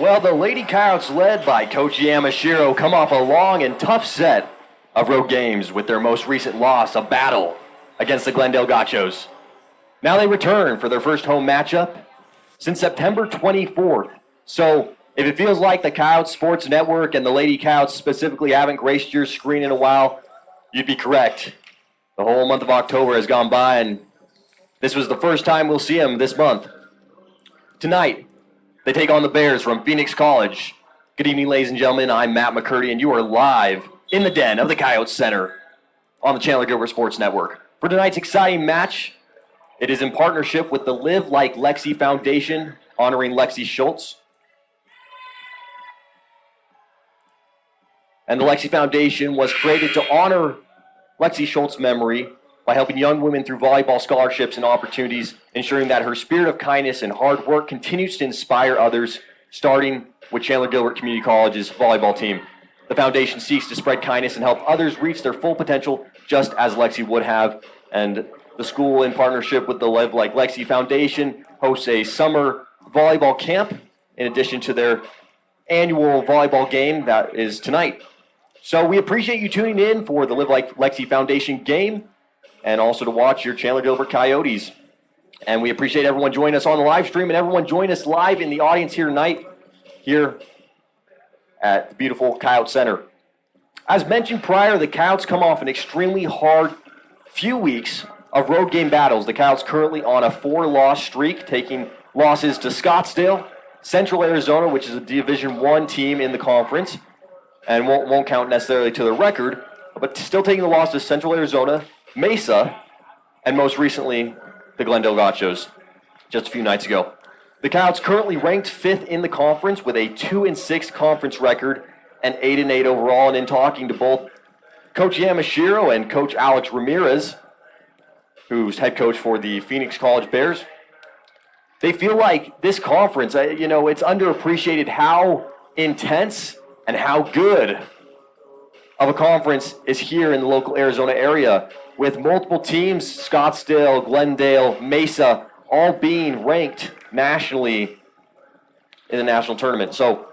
Well, the Lady Coyotes, led by Coach Yamashiro, come off a long and tough set of road games with their most recent loss, a battle against the Glendale Gauchos. Now they return for their first home matchup since September 24th. So if it feels like the Coyotes Sports Network and the Lady Coyotes specifically haven't graced your screen in a while, you'd be correct. The whole month of October has gone by, and this was the first time we'll see them this month. Tonight, they take on the Bears from Phoenix College. Good evening, ladies and gentlemen. I'm Matt McCurdy, and you are live in the den of the Coyotes Center on the Chandler-Gilbert Sports Network. For tonight's exciting match, it is in partnership with the Live Like Lexi Foundation, honoring Lexi Schultz. And the Lexi Foundation was created to honor Lexi Schultz's memory by helping young women through volleyball scholarships and opportunities, ensuring that her spirit of kindness and hard work continues to inspire others, starting with Chandler-Gilbert Community College's volleyball team. The foundation seeks to spread kindness and help others reach their full potential, just as Lexi would have. And the school, in partnership with the Live Like Lexi Foundation, hosts a summer volleyball camp in addition to their annual volleyball game that is tonight. So we appreciate you tuning in for the Live Like Lexi Foundation game, and also to watch your Chandler-Gilbert Coyotes. And we appreciate everyone joining us on the live stream and everyone joining us live in the audience here tonight, here at the beautiful Coyote Center. As mentioned prior, the Coyotes come off an extremely hard few weeks of road game battles. The Coyotes currently on a 4-loss streak, taking losses to Scottsdale, Central Arizona, which is a Division I team in the conference, and won't count necessarily to the record, but still taking the loss to Central Arizona, Mesa, and most recently, the Glendale Gauchos, just a few nights ago. The Coyotes currently ranked 5th in the conference with a 2-6 conference record and 8-8 overall. And in talking to both Coach Yamashiro and Coach Alex Ramirez, who's head coach for the Phoenix College Bears, they feel like this conference, it's underappreciated how intense and how good of a conference is here in the local Arizona area, with multiple teams, Scottsdale, Glendale, Mesa, all being ranked nationally in the national tournament. So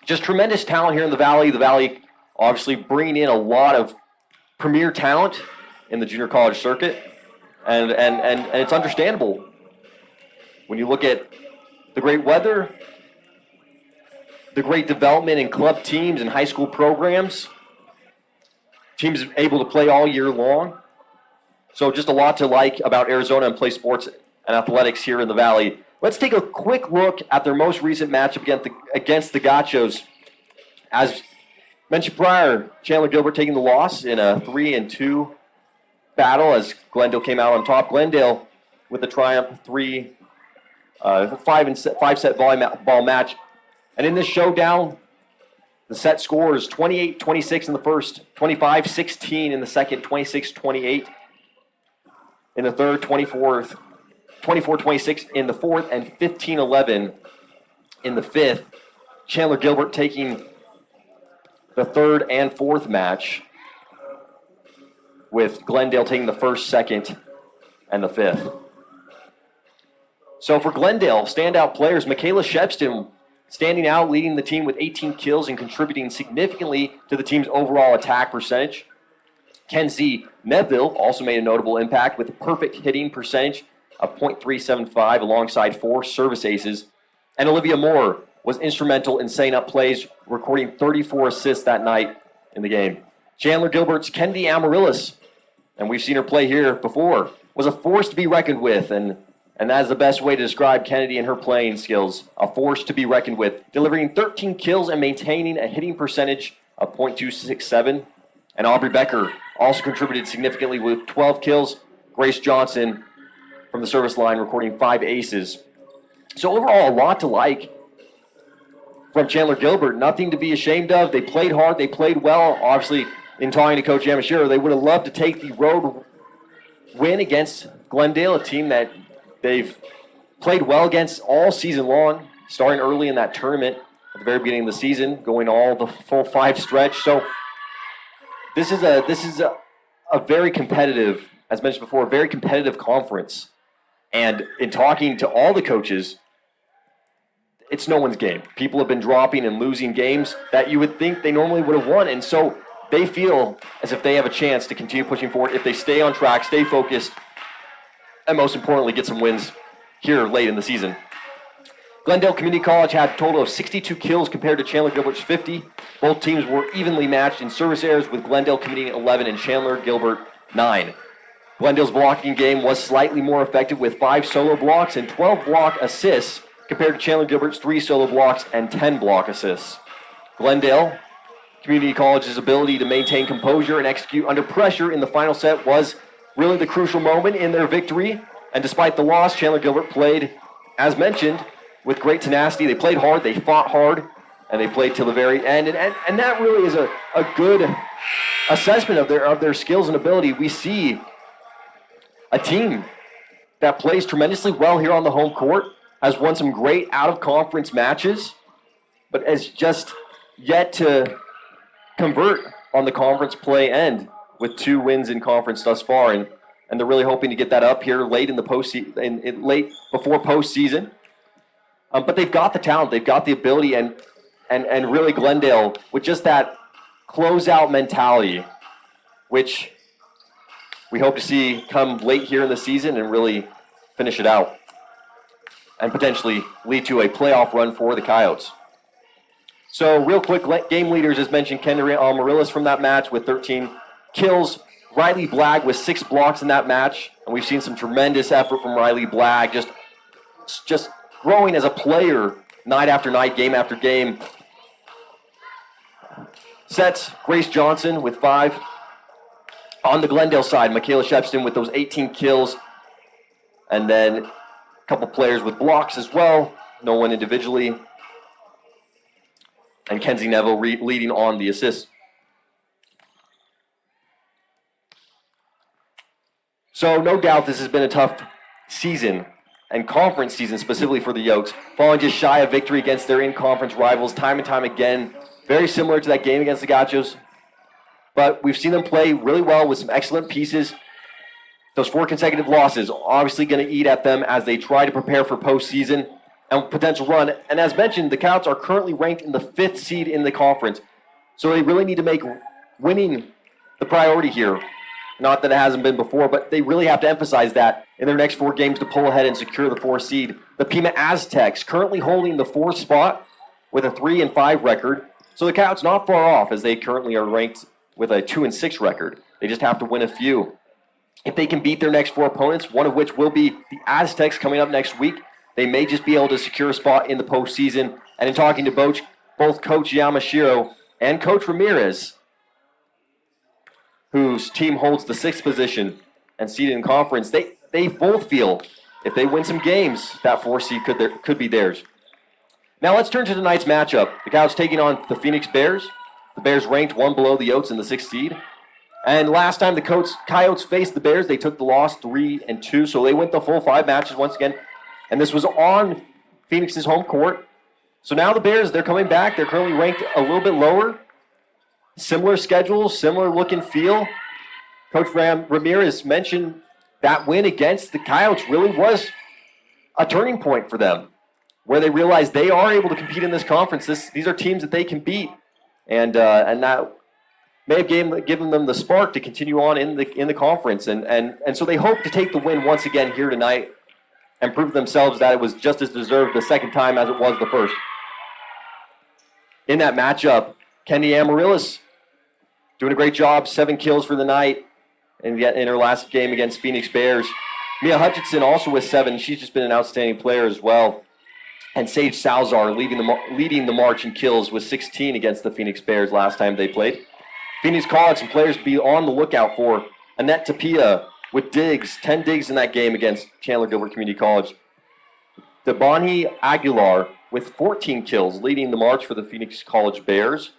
just tremendous talent here in the Valley. The Valley obviously bringing in a lot of premier talent in the junior college circuit, and it's understandable when you look at the great weather, the great development in club teams and high school programs. Teams able to play all year long. So just a lot to like about Arizona and play sports and athletics here in the Valley. Let's take a quick look at their most recent matchup against the Gauchos. As mentioned prior, Chandler-Gilbert taking the loss in a 3-2 battle as Glendale came out on top. Glendale with the triumph 5-set volleyball match. And in this showdown, the set score is 28-26 in the first, 25-16 in the second, 26-28 in the third, 24-26 in the fourth, and 15-11 in the fifth. Chandler-Gilbert taking the third and fourth match, with Glendale taking the first, second, and the fifth. So for Glendale, standout players, Michaela Shepston standing out, leading the team with 18 kills and contributing significantly to the team's overall attack percentage. Kenzie Neville also made a notable impact with a perfect hitting percentage of .375 alongside 4 service aces. And Olivia Moore was instrumental in setting up plays, recording 34 assists that night in the game. Chandler-Gilbert's Kennedy Amaryllis, and we've seen her play here before, was a force to be reckoned with, and that is the best way to describe Kennedy and her playing skills. A force to be reckoned with, delivering 13 kills and maintaining a hitting percentage of .267. And Aubrey Becker also contributed significantly with 12 kills. Grace Johnson from the service line recording 5 aces. So overall, a lot to like from Chandler-Gilbert. Nothing to be ashamed of. They played hard. They played well. Obviously, in talking to Coach Yamashiro, they would have loved to take the road win against Glendale, a team that they've played well against all season long, starting early in that tournament at the very beginning of the season, going all the full 5 stretch. So this is a very competitive, as mentioned before, a very competitive conference. And in talking to all the coaches, it's no one's game. People have been dropping and losing games that you would think they normally would have won, and so they feel as if they have a chance to continue pushing forward if they stay on track, stay focused, and most importantly, get some wins here late in the season. Glendale Community College had a total of 62 kills compared to Chandler-Gilbert's 50. Both teams were evenly matched in service errors, with Glendale committing 11 and Chandler-Gilbert 9. Glendale's blocking game was slightly more effective with 5 solo blocks and 12 block assists compared to Chandler-Gilbert's 3 solo blocks and 10 block assists. Glendale Community College's ability to maintain composure and execute under pressure in the final set was really the crucial moment in their victory. And despite the loss, Chandler-Gilbert played, as mentioned, with great tenacity. They played hard, they fought hard, and they played till the very end. And that really is a good assessment of their skills and ability. We see a team that plays tremendously well here on the home court, has won some great out-of-conference matches, but has just yet to convert on the conference play end with 2 wins in conference thus far. And they're really hoping to get that up here late in the postseason, late before postseason. But they've got the talent, they've got the ability, and really Glendale, with just that closeout mentality, which we hope to see come late here in the season and really finish it out and potentially lead to a playoff run for the Coyotes. So real quick, game leaders, as mentioned, Kendra Amaryllis from that match with 13 kills. Riley Blagg with 6 blocks in that match, and we've seen some tremendous effort from Riley Blagg, just growing as a player night after night, game after game. Sets, Grace Johnson with 5. On the Glendale side, Michaela Shepston with those 18 kills. And then a couple players with blocks as well, no one individually. And Kenzie Neville leading on the assists. So no doubt this has been a tough season, and conference season specifically for the Yokes, falling just shy of victory against their in-conference rivals time and time again. Very similar to that game against the Gauchos. But we've seen them play really well with some excellent pieces. Those 4 consecutive losses obviously going to eat at them as they try to prepare for postseason and potential run. And as mentioned, the Coyotes are currently ranked in the 5th seed in the conference. So they really need to make winning the priority here. Not that it hasn't been before, but they really have to emphasize that in their next 4 games to pull ahead and secure the 4th seed. The Pima Aztecs currently holding the 4th spot with a 3-5 record. So the Coyotes not far off, as they currently are ranked with a 2-6 record. They just have to win a few. If they can beat their next 4 opponents, one of which will be the Aztecs coming up next week, they may just be able to secure a spot in the postseason. And in talking to both Coach Yamashiro and Coach Ramirez, whose team holds the 6th position and seeded in conference, they both feel if they win some games, that 4 seed could be theirs. Now let's turn to tonight's matchup. The Coyotes taking on the Phoenix Bears. The Bears ranked 1 below the Yotes in the 6th seed. And last time the Coyotes faced the Bears, they took the loss 3-2, so they went the full 5 matches once again. And this was on Phoenix's home court. So now the Bears, they're coming back. They're currently ranked a little bit lower. Similar schedule, similar look and feel. Coach Ramirez mentioned that win against the Coyotes really was a turning point for them, where they realized they are able to compete in this conference. These are teams that they can beat, and that may have given them the spark to continue on in the conference. And so they hope to take the win once again here tonight and prove themselves that it was just as deserved the second time as it was the first. In that matchup, Kendi Amaryllis doing a great job, 7 kills for the night in her last game against Phoenix Bears. Mia Hutchinson also with 7. She's just been an outstanding player as well. And Sage Salzar leading the march in kills with 16 against the Phoenix Bears last time they played. Phoenix College, some players to be on the lookout for. Annette Tapia with 10 digs in that game against Chandler-Gilbert Community College. Debani Aguilar with 14 kills, leading the march for the Phoenix College Bears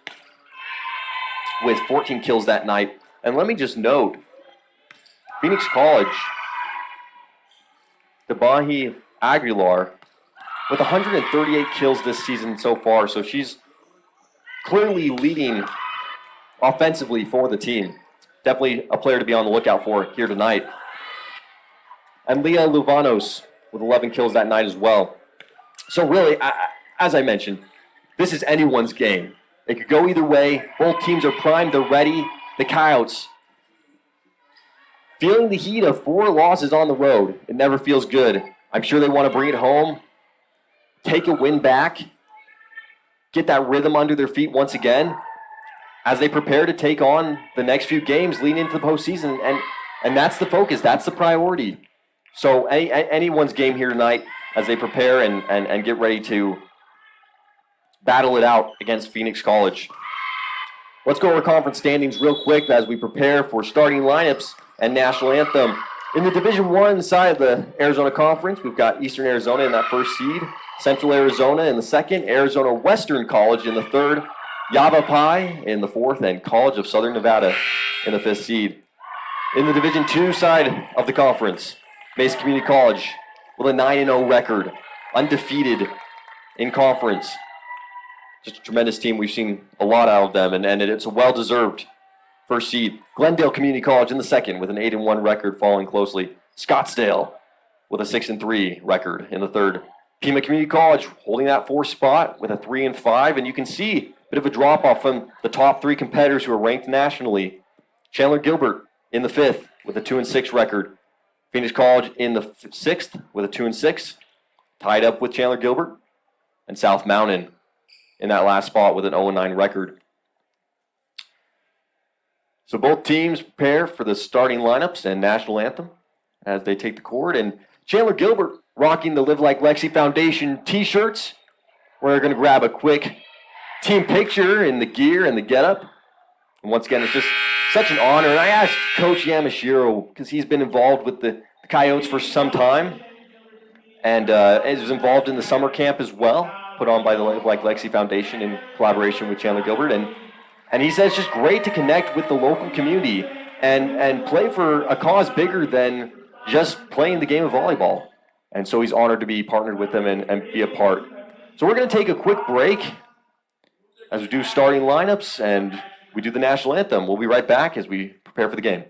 with 14 kills that night. And let me just note, Phoenix College, Debani Aguilar with 138 kills this season so far, so she's clearly leading offensively for the team. Definitely a player to be on the lookout for here tonight. And Leah Luvanos with 11 kills that night as well. So really, as I mentioned, this is anyone's game. It could go either way. Both teams are primed. They're ready. The Coyotes, feeling the heat of 4 losses on the road. It never feels good. I'm sure they want to bring it home, take a win back, get that rhythm under their feet once again as they prepare to take on the next few games leading into the postseason. And that's the focus. That's the priority. So anyone's game here tonight as they prepare and get ready to battle it out against Phoenix College. Let's go over conference standings real quick as we prepare for starting lineups and national anthem. In the Division I side of the Arizona Conference, we've got Eastern Arizona in that first seed, Central Arizona in the second, Arizona Western College in the third, Yavapai in the fourth, and College of Southern Nevada in the fifth seed. In the Division II side of the conference, Mesa Community College with a 9-0 record, undefeated in conference. Just a tremendous team. We've seen a lot out of them, and it's a well-deserved first seed. Glendale Community College in the second with an 8-1 record, following closely. Scottsdale with a 6-3 record in the third. Pima Community College holding that fourth spot with a 3-5, and you can see a bit of a drop-off from the top 3 competitors who are ranked nationally. Chandler-Gilbert in the fifth with a 2-6 record. Phoenix College in the sixth with a 2-6, tied up with Chandler-Gilbert. And South Mountain in that last spot with an 0-9 record. So both teams prepare for the starting lineups and national anthem as they take the court. And Chandler-Gilbert rocking the Live Like Lexi Foundation t-shirts. We're going to grab a quick team picture in the gear and the getup. And once again, it's just such an honor. And I asked Coach Yamashiro, because he's been involved with the Coyotes for some time, and is involved in the summer camp as well, put on by the Live Like Lexi Foundation in collaboration with Chandler-Gilbert. And he says it's just great to connect with the local community and play for a cause bigger than just playing the game of volleyball. And so he's honored to be partnered with them and be a part. So we're going to take a quick break as we do starting lineups and we do the national anthem. We'll be right back as we prepare for the game.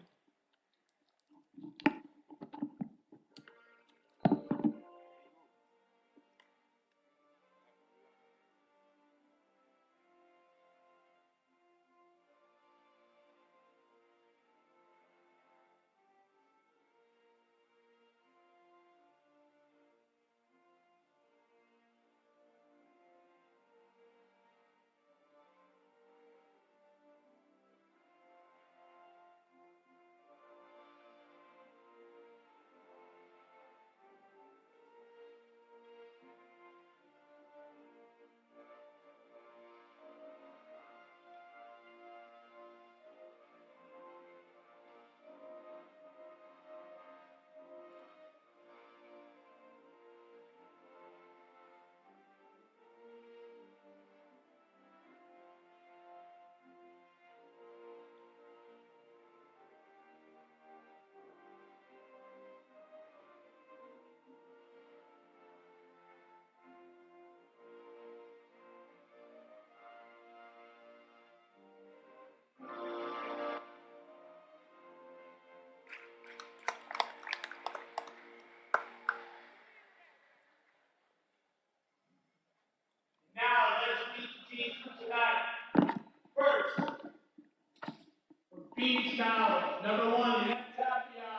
Phoenix College, number 1, Tapia.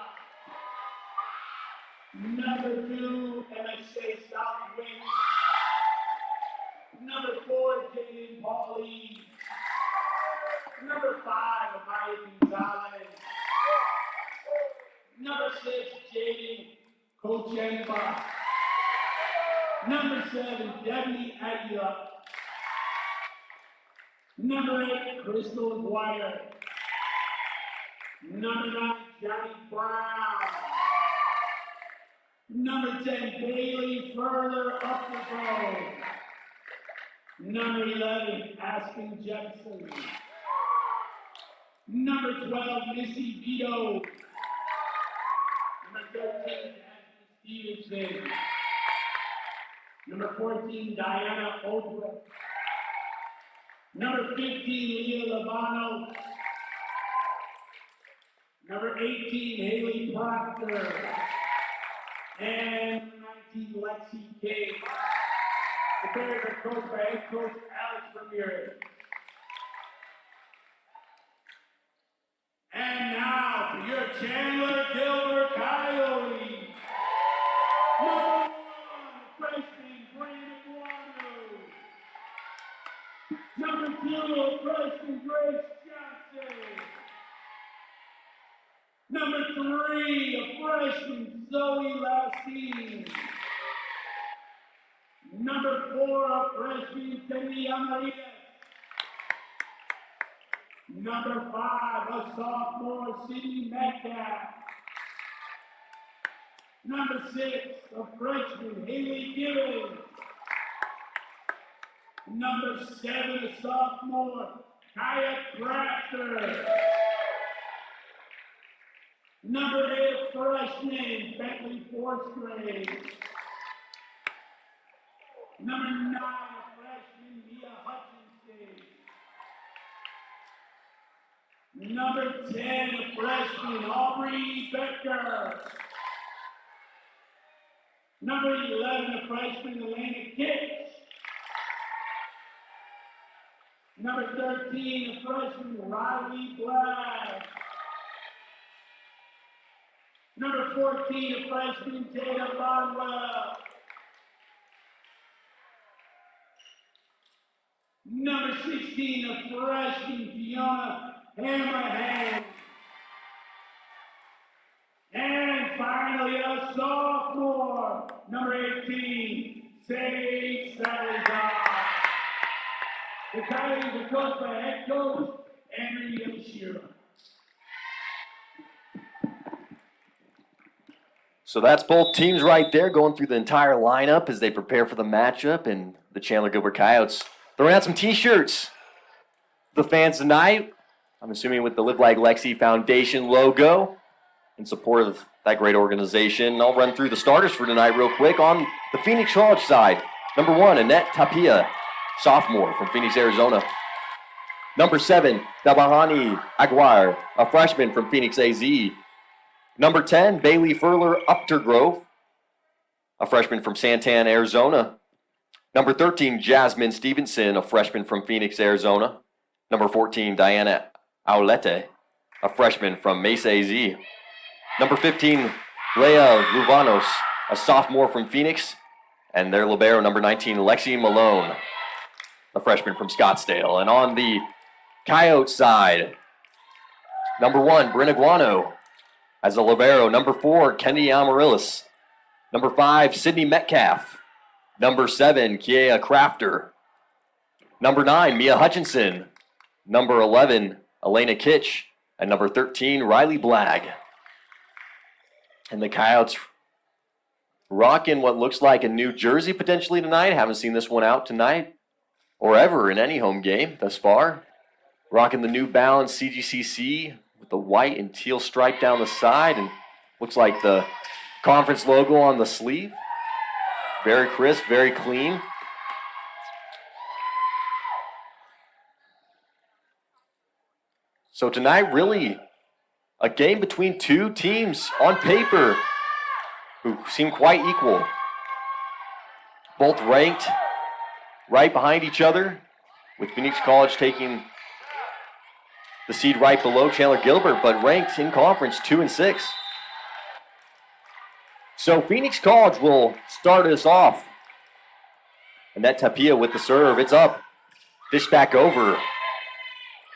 Number 2, MSA Southwick. Number 4, Jaden Pauly. Number 5, Amaya Gonzalez. Number 6, Jaden Kochemba. Number 7, Debbie Aguilar. Number 8, Crystal Aguirre. Number 9, Johnny Brown. Number 10, Bailey Furler up the road. Number 11, Aspen Jepson. Number 12, Missy Vito. Number 13, Aspen Stevenson. Number 14, Diana Odra. Number 15, Leah Lovano. Number 18, Haley Proctor. And 19, Lexi K. The Bears are coached by head coach Alex Ramirez. And now for your Chandler-Gilbert Coyotes. Number 1, freshman Brandon Guano. Number 2, freshman Grace Johnson. Number 3, a freshman Zoe Lastine. Number 4, a freshman Teddy Amarillas. Number 5, a sophomore Sydney Metcalf. Number 6, a freshman Haley Gibbons. Number 7, a sophomore Kaya Crafter. Number 8, a freshman Bentley Forsgrave. Number 9, a freshman Mia Hutchinson. Number 10, a freshman Aubrey Becker. Number 11, a freshman Elena Kitch. Number 13, a freshman Riley Black. Number 14, a freshman Jada Barnwell. Number 16, a freshman Fiona Hammerhand. And finally, a sophomore, number 18, Sage Salazar. The Coyotes are coached by head coach Henry Yoshiro. So that's both teams right there going through the entire lineup as they prepare for the matchup, and the Chandler-Gilbert Coyotes throwing out some t-shirts. The fans tonight, I'm assuming with the Live Like Lexi Foundation logo in support of that great organization. I'll run through the starters for tonight real quick. On the Phoenix College side, number 1, Annette Tapia, sophomore from Phoenix, Arizona. Number 7, Dabahani Aguirre, a freshman from Phoenix AZ. Number 10, Bailey Furler Uptergrove, a freshman from Santan, Arizona. Number 13, Jasmine Stevenson, a freshman from Phoenix, Arizona. Number 14, Diana Aulete, a freshman from Mesa AZ. Number 15, Leia Luvanos, a sophomore from Phoenix. And their libero, number 19, Lexi Malone, a freshman from Scottsdale. And on the Coyote side, number 1, Brenna Guano as a libero. Number 4, Kendi Amaryllis. Number 5, Sydney Metcalf. Number 7, Kiea Crafter. Number 9, Mia Hutchinson. Number 11, Elena Kitch. And number 13, Riley Blagg. And the Coyotes rocking what looks like a new jersey potentially tonight. Haven't seen this one out tonight or ever in any home game thus far. Rocking the New Balance CGCC with the white and teal stripe down the side, and looks like the conference logo on the sleeve. Very crisp, very clean. So tonight, really a game between two teams on paper who seem quite equal. Both ranked right behind each other, with Phoenix College taking the seed right below Chandler-Gilbert, but ranked in conference 2 and 6. So Phoenix College will start us off. And that Tapia with the serve, it's up. Dish back over.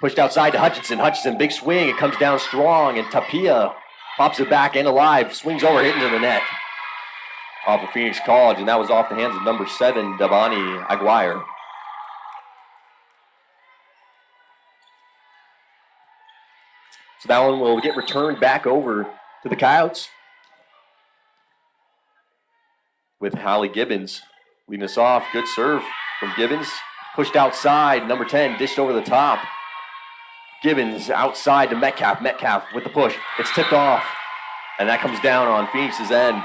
Pushed outside to Hutchinson. Hutchinson, big swing. It comes down strong, and Tapia pops it back and alive. Swings over, hitting to the net. Off of Phoenix College, and that was off the hands of number 7, Dabani Aguirre. So that one will get returned back over to the Coyotes, with Hallie Gibbons leading us off. Good serve from Gibbons. Pushed outside. Number 10 dished over the top. Gibbons outside to Metcalf. Metcalf with the push. It's tipped off. And that comes down on Phoenix's end.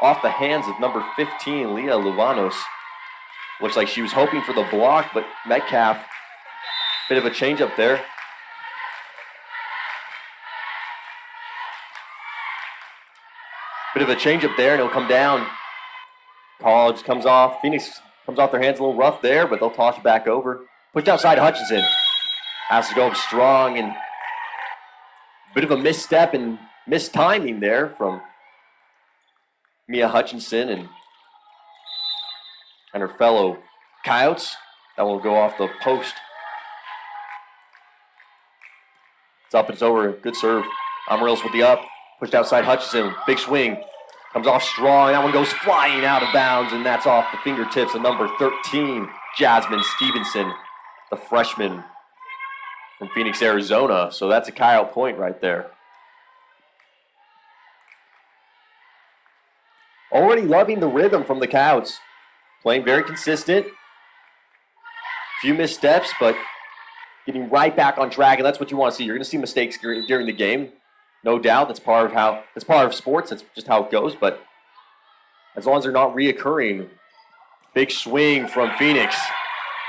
Off the hands of number 15, Leah Luvanos. Looks like she was hoping for the block, but Metcalf, bit of a change up there. Bit of a change up there, and it'll come down. College comes off. Phoenix Comes off their hands a little rough there, but they'll toss it back over. Pushed outside Hutchinson. Has to go up strong, and a bit of a misstep and mistiming there from Mia Hutchinson and her fellow Coyotes. That will go off the post. It's up and it's over. Good serve. Amarillos with the up. Pushed outside Hutchinson. Big swing. Comes off strong. That one goes flying out of bounds, and that's off the fingertips of number 13, Jasmine Stevenson, the freshman from Phoenix, Arizona. So that's a Coyote point right there. Already loving the rhythm from the Coyotes. Playing very consistent. Few missteps, but getting right back on track, and that's what you want to see. You're going to see mistakes during the game. No doubt, that's part of sports. That's just how it goes. But as long as they're not reoccurring, big swing from Phoenix,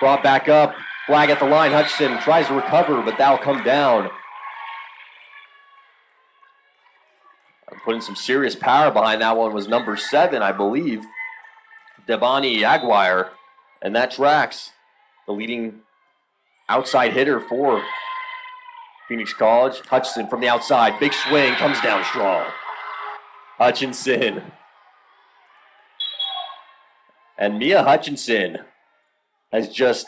brought back up. Flag at the line. Hutchinson tries to recover, but that'll come down. Putting some serious power behind that one was number 7, I believe, Devani Aguirre, and that tracks. The leading outside hitter for Phoenix College. Hutchinson from the outside. Big swing. Comes down strong. Hutchinson. And Mia Hutchinson has just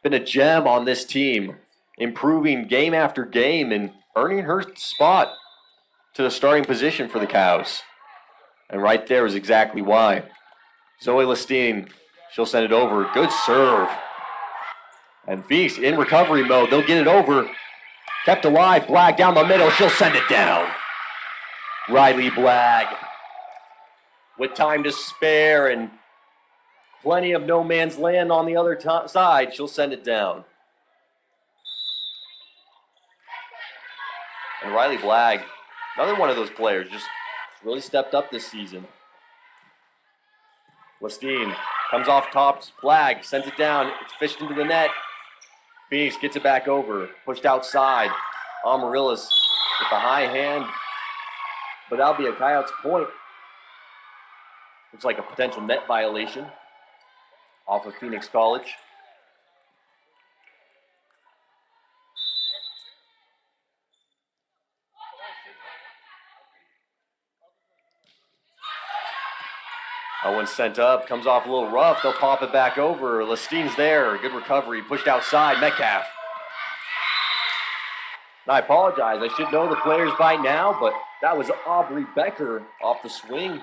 been a gem on this team. Improving game after game and earning her spot to the starting position for the Cows. And right there is exactly why. Zoe Lestine, she'll send it over. Good serve. And Phoenix in recovery mode. They'll get it over. Kept alive. Blagg down the middle. She'll send it down. Riley Blagg with time to spare and plenty of no man's land on the other side. She'll send it down. And Riley Blagg, another one of those players, just really stepped up this season. Lestine comes off top. Blagg sends it down. It's fished into the net. Phoenix gets it back over. Pushed outside. Amarillos with the high hand. But that'll be a Coyotes point. Looks like a potential net violation off of Phoenix College. That one's sent up, comes off a little rough. They'll pop it back over. Lestine's there. Good recovery. Pushed outside. Metcalf. And I apologize. I should know the players by now, but that was Aubrey Becker off the swing.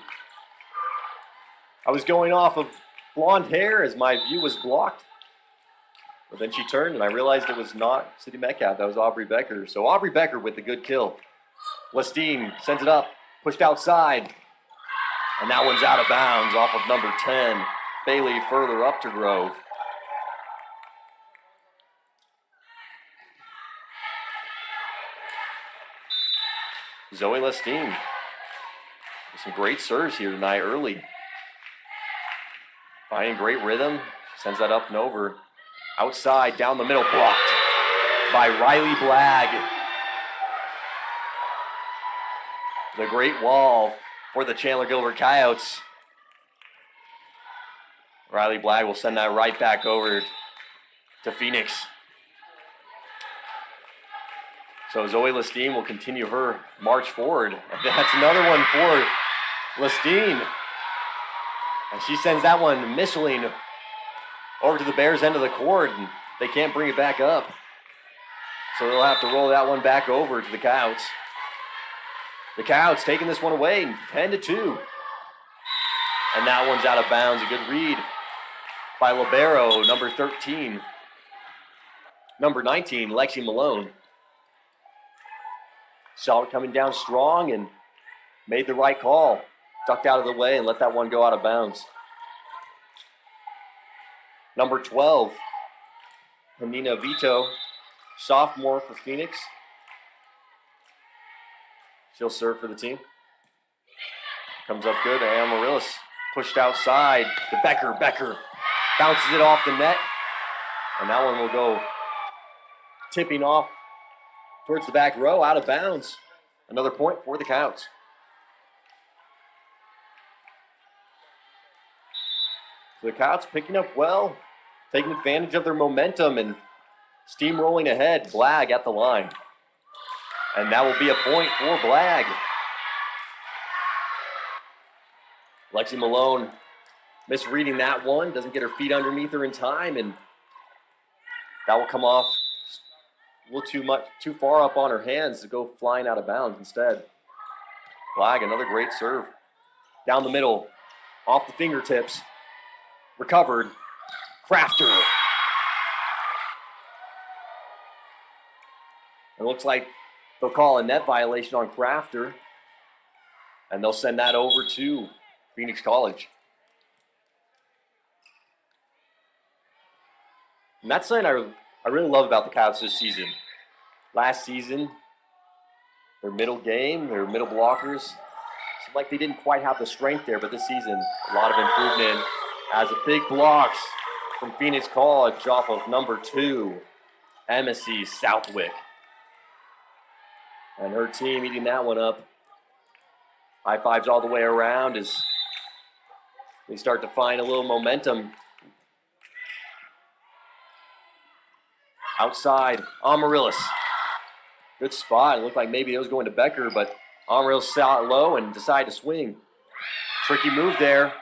I was going off of blonde hair as my view was blocked. But then she turned and I realized it was not City Metcalf. That was Aubrey Becker. So Aubrey Becker with the good kill. Lestine sends it up. Pushed outside. And that one's out of bounds off of number 10. Bailey further up to Grove. Zoe Lestine with some great serves here tonight early. Finding great rhythm. Sends that up and over. Outside, down the middle, blocked by Riley Blagg. The great wall for the Chandler-Gilbert Coyotes. Riley Blagg will send that right back over to Phoenix. So Zoe Lestine will continue her march forward. That's another one for Lestine. And she sends that one missiling over to the Bears' end of the court, and they can't bring it back up. So they'll have to roll that one back over to the Coyotes. The Coyotes taking this one away, 10-2. And that one's out of bounds. A good read by libero, number 13. Number 19, Lexi Malone. Saw it coming down strong and made the right call. Ducked out of the way and let that one go out of bounds. Number 12, Hanina Vito, sophomore for Phoenix. She'll serve for the team. Comes up good. Amarillos pushed outside to Becker. Becker bounces it off the net. And that one will go tipping off towards the back row, out of bounds. Another point for the Coyotes. So the Coyotes picking up well, taking advantage of their momentum and steamrolling ahead. Blag at the line. And that will be a point for Blag. Lexi Malone misreading that one, doesn't get her feet underneath her in time, and that will come off a little too far up on her hands to go flying out of bounds instead. Blag, another great serve. Down the middle, off the fingertips, recovered. Crafter. It looks like they'll call a net violation on Crafter, and they'll send that over to Phoenix College. And that's something I really love about the Coyotes this season. Last season, their middle game, their middle blockers, seemed like they didn't quite have the strength there, but this season, a lot of improvement. As a big blocks from Phoenix College off of number 2, Emissy Southwick. And her team eating that one up. High fives all the way around as they start to find a little momentum. Outside, Amaryllis. Good spot. It looked like maybe it was going to Becker, but Amaryllis saw it low and decided to swing. Tricky move there.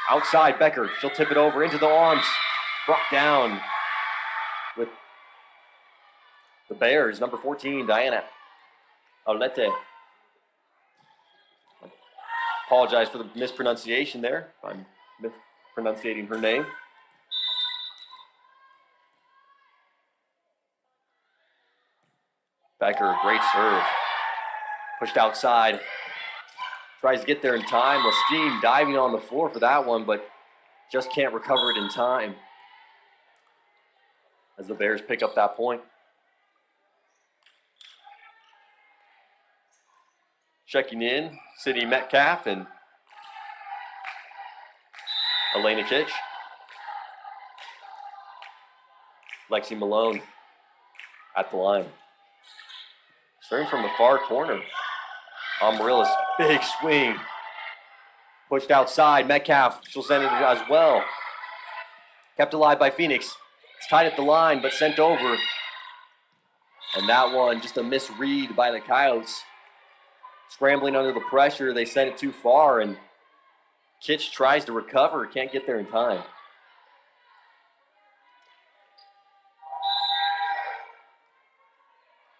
Outside, Becker. She'll tip it over into the arms. Brought down with the Bears. Number 14, Diana Aulete. Apologize for the mispronunciation there. I'm mispronouncing her name. Becker, great serve. Pushed outside. Tries to get there in time. Lestine diving on the floor for that one, but just can't recover it in time. As the Bears pick up that point. Checking in, Sydney Metcalf and Elena Kitch. Lexi Malone at the line. Serving from the far corner. Amaryllis, big swing. Pushed outside, Metcalf, she'll send it as well. Kept alive by Phoenix. It's tied at the line, but sent over. And that one, just a misread by the Coyotes. Scrambling under the pressure, they sent it too far, and Kitch tries to recover, can't get there in time.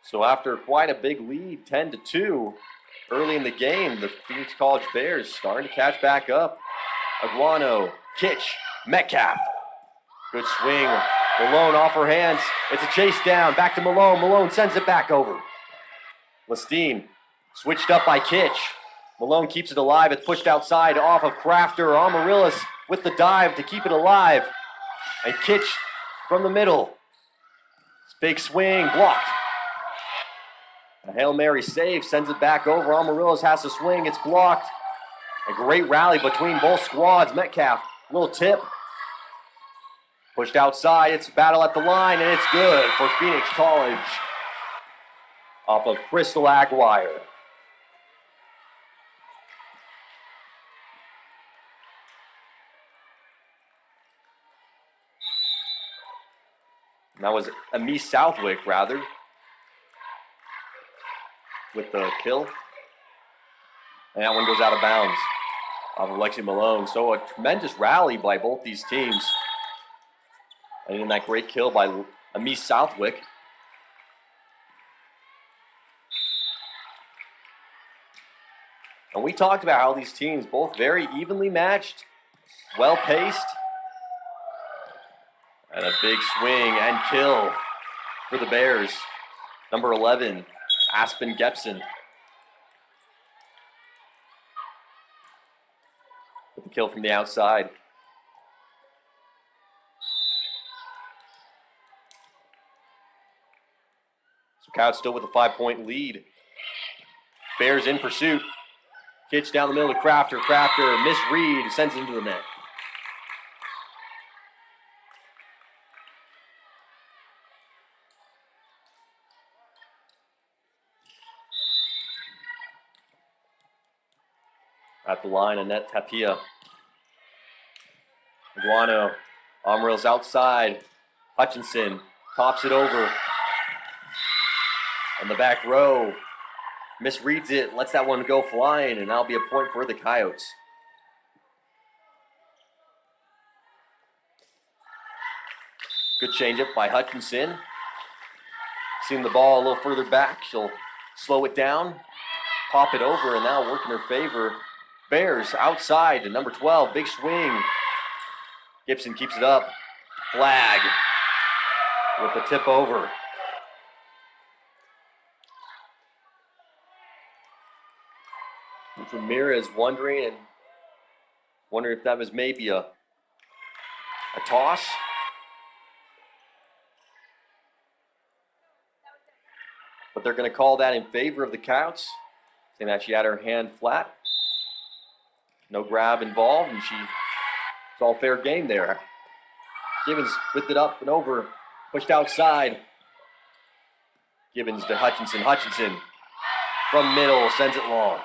So after quite a big lead, 10-2, early in the game, the Phoenix College Bears starting to catch back up. Aguano, Kitch, Metcalf. Good swing. Malone off her hands. It's a chase down. Back to Malone. Malone sends it back over. Lestine switched up by Kitch. Malone keeps it alive. It's pushed outside off of Crafter. Amaryllis with the dive to keep it alive. And Kitch from the middle. Big swing, blocked. A Hail Mary save, sends it back over. Amaryllis has to swing, it's blocked. A great rally between both squads. Metcalf, little tip. Pushed outside, it's a battle at the line, and it's good for Phoenix College. Off of Crystal Aguirre. And that was Amice Southwick, rather, with the kill. And that one goes out of bounds off of Lexi Malone. So a tremendous rally by both these teams. And then that great kill by Amice Southwick. And we talked about how these teams, both very evenly matched, well-paced, and a big swing and kill for the Bears. Number 11, Aspen Gepson. With the kill from the outside. So Coyotes still with a 5-point lead. Bears in pursuit. Kitch down the middle to Crafter. Crafter, misread, sends it into the net. At the line, Annette Tapia. Iguano, Amaril's outside. Hutchinson tops it over. On the back row, misreads it, lets that one go flying, and that'll be a point for the Coyotes. Good changeup by Hutchinson. Seeing the ball a little further back, she'll slow it down, pop it over, and now work in her favor. Bears outside to number 12, big swing. Gibson keeps it up. Flag with the tip over. Ramirez wondering if that was maybe a toss. But they're going to call that in favor of the Coyotes, saying that she had her hand flat. No grab involved, and it's all fair game there. Gibbons whipped it up and over, pushed outside. Gibbons to Hutchinson. Hutchinson from middle, sends it long.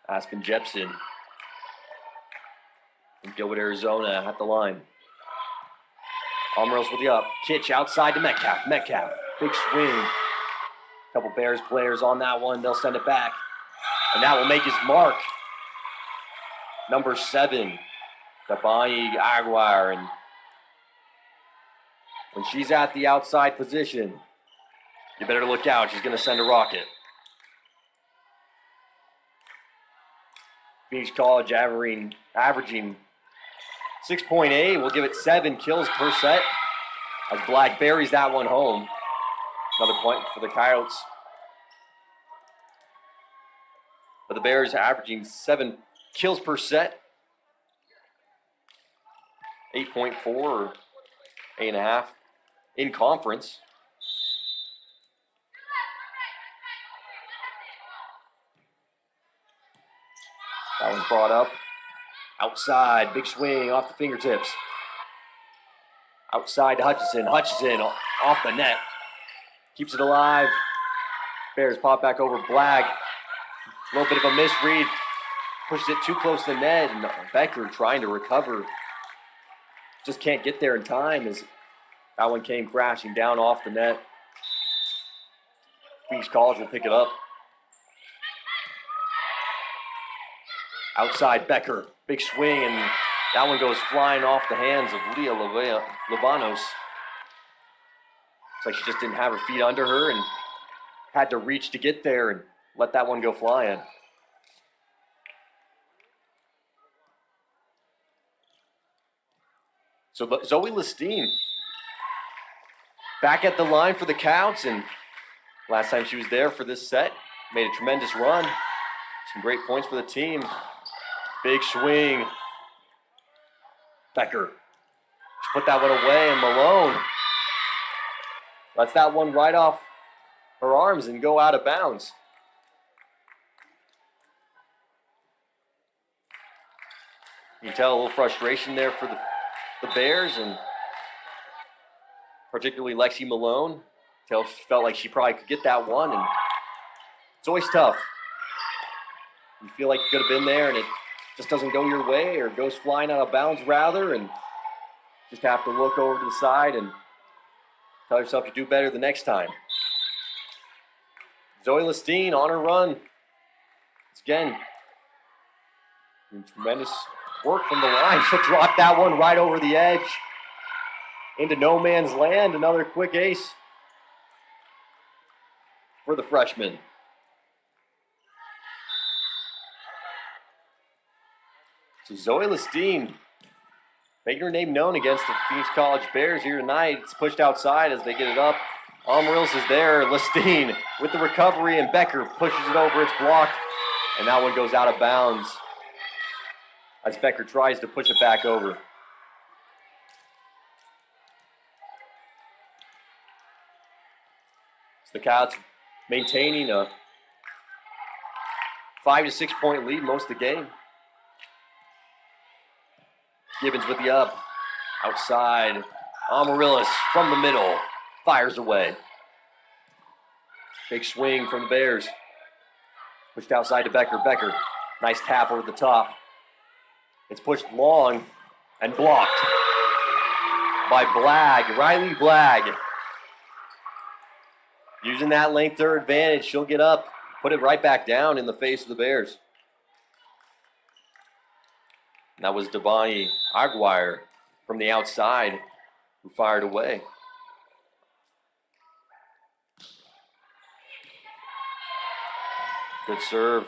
Aspen Jepson from Gilbert, Arizona at the line. Amaril's with the up. Kitch outside to Metcalf. Metcalf, big swing. Couple Bears players on that one. They'll send it back. And that will make his mark. Number 7, Tabani Aguirre. And when she's at the outside position, you better look out. She's going to send a rocket. Phoenix College averaging 6.8. We'll give it 7 kills per set as Black buries that one home. Another point for the Coyotes. But the Bears averaging 7 kills per set. 8.4 or 8.5 in conference. That one's brought up. Outside, big swing off the fingertips. Outside to Hutchinson. Hutchinson off the net. Keeps it alive. Bears pop back over Blagg. A little bit of a misread. Pushes it too close to the net. And Becker trying to recover. Just can't get there in time as that one came crashing down off the net. Phoenix College will pick it up. Outside Becker, big swing, and that one goes flying off the hands of Leah Lavanos. It's like she just didn't have her feet under her and had to reach to get there and let that one go flying. So Zoe Listine back at the line for the Coyotes, and last time she was there for this set, made a tremendous run. Some great points for the team. Big swing. Becker. She put that one away, and Malone lets that one right off her arms and go out of bounds. You can tell a little frustration there for the Bears, and particularly Lexi Malone. Felt like she probably could get that one, and it's always tough. You feel like you could have been there, and it just doesn't go your way, or goes flying out of bounds rather, and just have to look over to the side and tell yourself you do better the next time. Zoe Listine on her run. It's again, tremendous work from the line. She'll drop that one right over the edge into no man's land. Another quick ace for the freshman. So Zoe Listine making her name known against the Phoenix College Bears here tonight. It's pushed outside as they get it up. Amaril's is there. Listine with the recovery, and Becker pushes it over. It's blocked, and that one goes out of bounds as Becker tries to push it back over. So the Coyotes maintaining a 5 to 6 point lead most of the game. Gibbons with the up. Outside. Amaryllis from the middle. Fires away. Big swing from the Bears. Pushed outside to Becker. Becker, nice tap over the top. It's pushed long and blocked by Blagg, Riley Blagg. Using that length to her advantage, she'll get up, put it right back down in the face of the Bears. And that was Devani Aguirre from the outside who fired away. Good serve.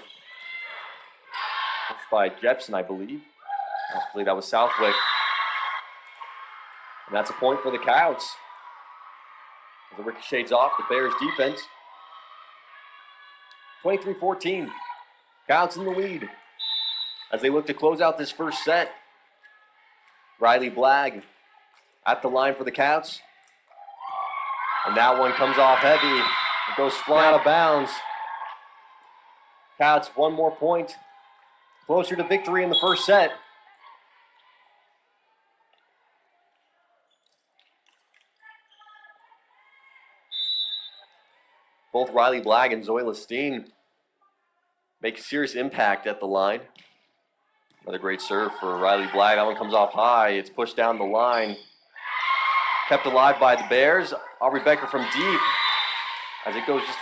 Pushed by Jepson, I believe. I believe that was Southwick. And that's a point for the Coyotes. The ricochets off the Bears defense. 23-14. Coyotes in the lead as they look to close out this first set. Riley Blagg at the line for the Coyotes. And that one comes off heavy. It goes flying out of bounds. Coyotes 1 more point. Closer to victory in the first set. Both Riley Blagg and Zoe Lestine make a serious impact at the line. Another great serve for Riley Blagg. That one comes off high. It's pushed down the line. Kept alive by the Bears. Aubrey Becker from deep. As it goes just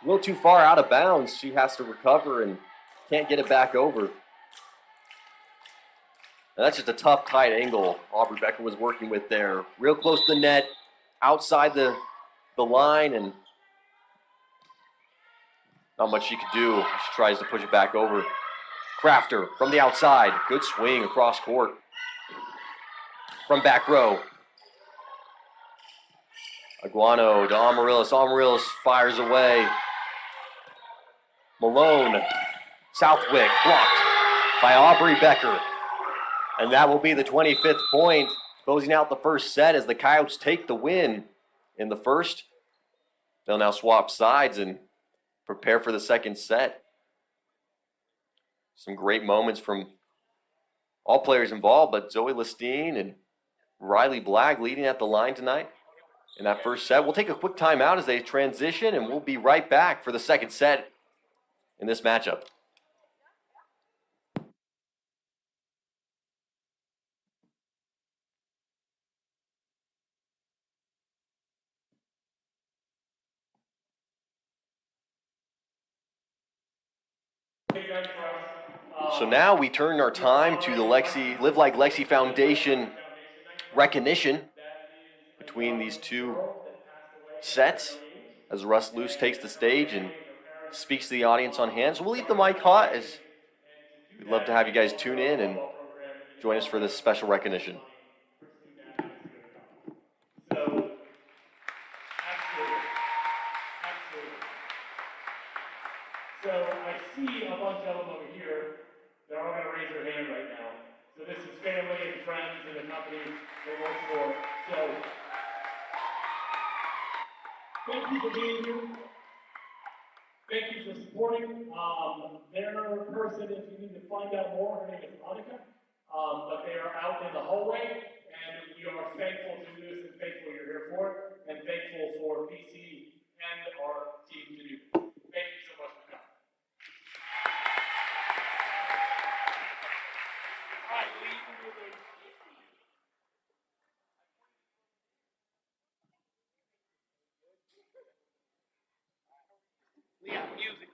a little too far out of bounds, she has to recover and can't get it back over. And that's just a tough, tight angle Aubrey Becker was working with there. Real close to the net, outside the line, and not much she could do. She tries to push it back over. Crafter from the outside. Good swing across court. From back row. Aguano to Amaryllis. Amaryllis fires away. Malone. Southwick blocked by Aubrey Becker. And that will be the 25th point, closing out the first set as the Coyotes take the win in the first. They'll now swap sides and prepare for the second set. Some great moments from all players involved, but Zoe Lestine and Riley Blagg leading at the line tonight in that first set. We'll take a quick timeout as they transition, and we'll be right back for the second set in this matchup. So now we turn our time to the Live Like Lexi Foundation recognition between these two sets as Russ Luce takes the stage and speaks to the audience on hand. So we'll leave the mic hot as we'd love to have you guys tune in and join us for this special recognition. So I see a bunch of them over here. They're all going to raise their hand right now. So this is family and friends and the company they work for. So thank you for being here. Thank you for supporting. Their person, if you need to find out more, her name is Monica. But they are out in the hallway, and we are thankful to do this and thankful you're here for it, and thankful for PC and our team to do. Thank you so much for coming. All right, Lee, you can do the Leah, music.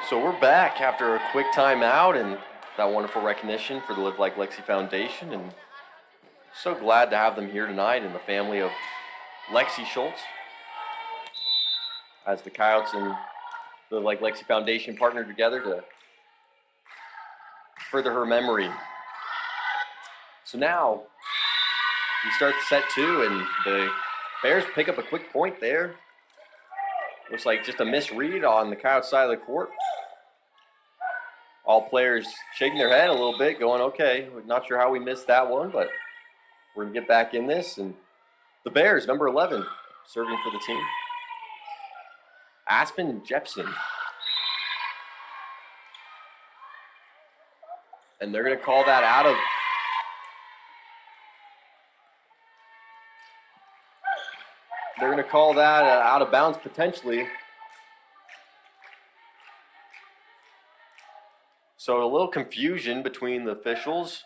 So we're back after a quick timeout and that wonderful recognition for the Live Like Lexi Foundation, and so glad to have them here tonight and the family of Lexi Schultz, as the Coyotes and the Live Like Lexi Foundation partnered together to further her memory. So now we start set two, and the Bears pick up a quick point there. Looks like just a misread on the Coyotes side of the court. All players shaking their head a little bit, going, okay, we're not sure how we missed that one, but we're going to get back in this. And the Bears, number 11, serving for the team. Aspen Jepson. And they're going to call that out of out of bounds potentially. So a little confusion between the officials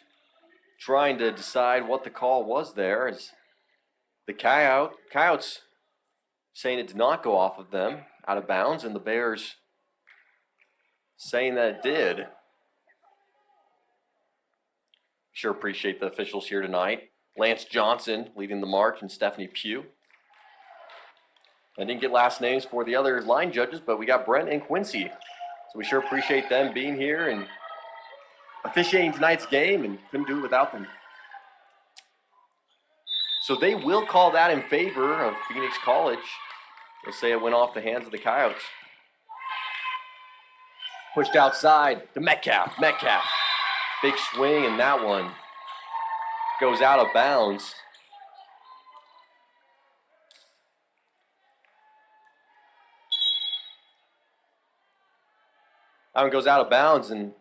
trying to decide what the call was there, as the Coyotes saying it did not go off of them out of bounds, and the Bears saying that it did. Sure appreciate the officials here tonight. Lance Johnson leading the march, and Stephanie Pugh. I didn't get last names for the other line judges, but we got Brent and Quincy. So we sure appreciate them being here and officiating tonight's game, and couldn't do it without them. So they will call that in favor of Phoenix College. They'll say it went off the hands of the Coyotes. Pushed outside to Metcalf. Big swing, and that one goes out of bounds. That one goes out of bounds, and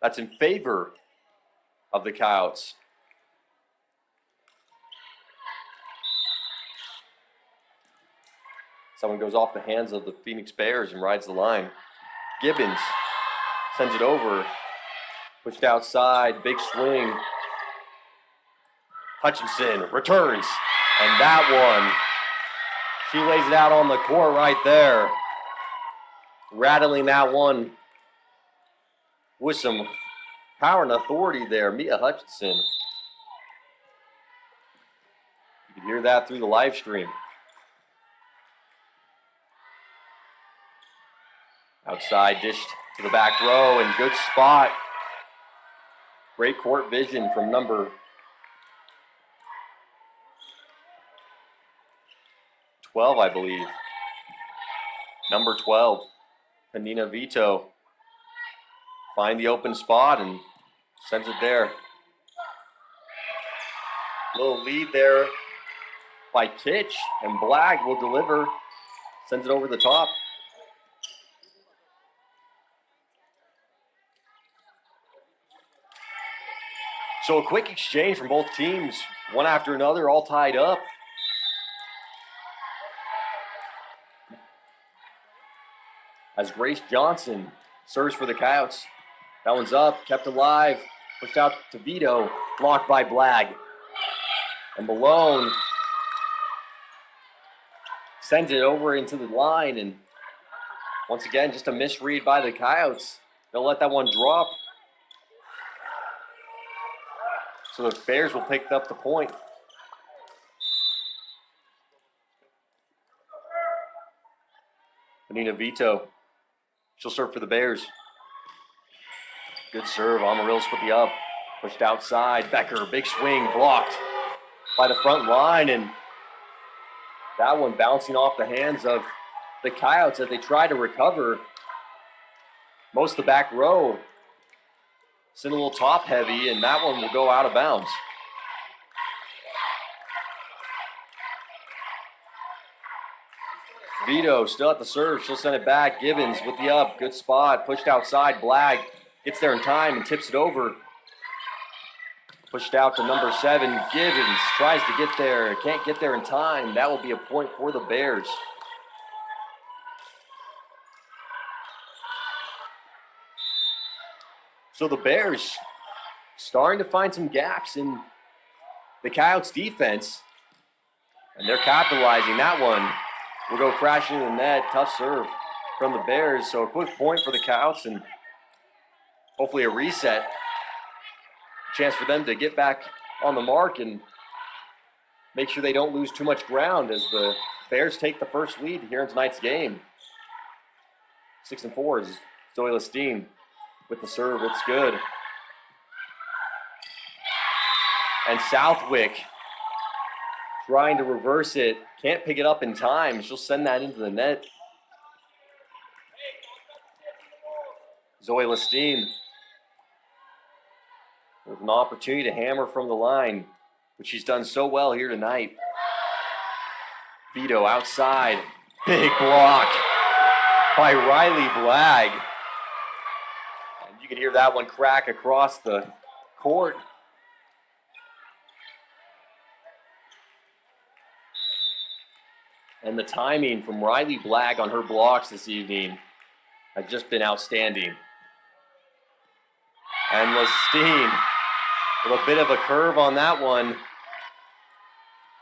that's in favor of the Coyotes. Someone goes off the hands of the Phoenix Bears and rides the line. Gibbons sends it over. Pushed outside, big swing. Hutchinson returns, and that one, she lays it out on the court right there. Rattling that one with some power and authority there, Mia Hutchinson. You can hear that through the live stream. Outside, dished to the back row, and good spot. Great court vision from number 12, I believe. Number 12, Panina Vito. Find the open spot and sends it there. Little lead there by Kitch, and Blagg will deliver. Sends it over the top. So a quick exchange from both teams, one after another, all tied up. As Grace Johnson serves for the Coyotes. That one's up, kept alive, pushed out to Vito, blocked by Blagg. And Malone sends it over into the line, and once again, just a misread by the Coyotes. They'll let that one drop. So the Bears will pick up the point. Panina Vito, she'll serve for the Bears. Good serve, Amarillo's put the up. Pushed outside, Becker, big swing, blocked by the front line, and that one bouncing off the hands of the Coyotes as they try to recover. Most of the back row sitting a little top heavy, and that one will go out of bounds. Vito still at the serve. She'll send it back. Gibbons with the up. Good spot. Pushed outside. Blagg gets there in time and tips it over. Pushed out to number 7. Gibbons tries to get there. Can't get there in time. That will be a point for the Bears. So the Bears starting to find some gaps in the Coyotes defense. And they're capitalizing. That one will go crashing in the net. Tough serve from the Bears. So a quick point for the Coyotes and hopefully a reset. Chance for them to get back on the mark and make sure they don't lose too much ground as the Bears take the first lead here in tonight's game. 6-4 is Zoe Lestine with the serve. It's good. And Southwick trying to reverse it. Can't pick it up in time. She'll send that into the net. Zoe Lestine with an opportunity to hammer from the line, which she's done so well here tonight. Vito outside. Big block by Riley Blagg. And you can hear that one crack across the court. And the timing from Riley Blagg on her blocks this evening has just been outstanding. And Lestine with a bit of a curve on that one.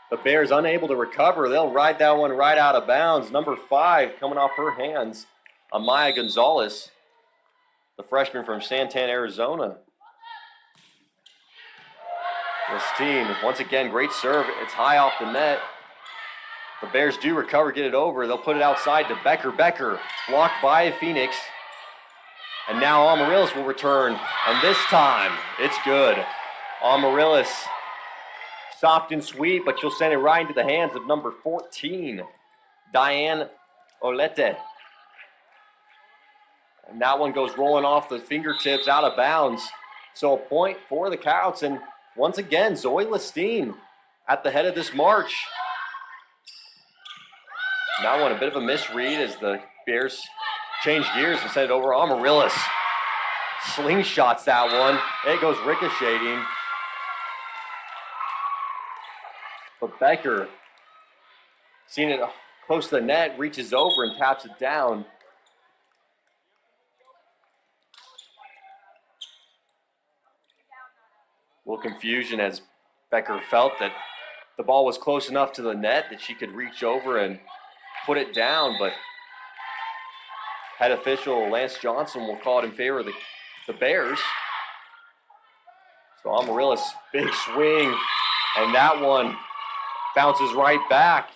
The Bears unable to recover. They'll ride that one right out of bounds. Number 5 coming off her hands, Amaya Gonzalez, the freshman from Santan, Arizona. Lestine, once again, great serve. It's high off the net. The Bears do recover, get it over. They'll put it outside to Becker. Becker blocked by Phoenix. And now Amaryllis will return. And this time, it's good. Amaryllis, soft and sweet, but she'll send it right into the hands of number 14, Diane Olete. And that one goes rolling off the fingertips out of bounds. So a point for the Coyotes. And once again, Zoe Lestine at the head of this march. That one a bit of a misread as the Bears change gears and send it over. Amaryllis slingshots that one. It goes ricocheting. But Becker, seeing it close to the net, reaches over and taps it down. A little confusion as Becker felt that the ball was close enough to the net that she could reach over and put it down, but head official Lance Johnson will call it in favor of the Bears. So Amaryllis, big swing, and that one bounces right back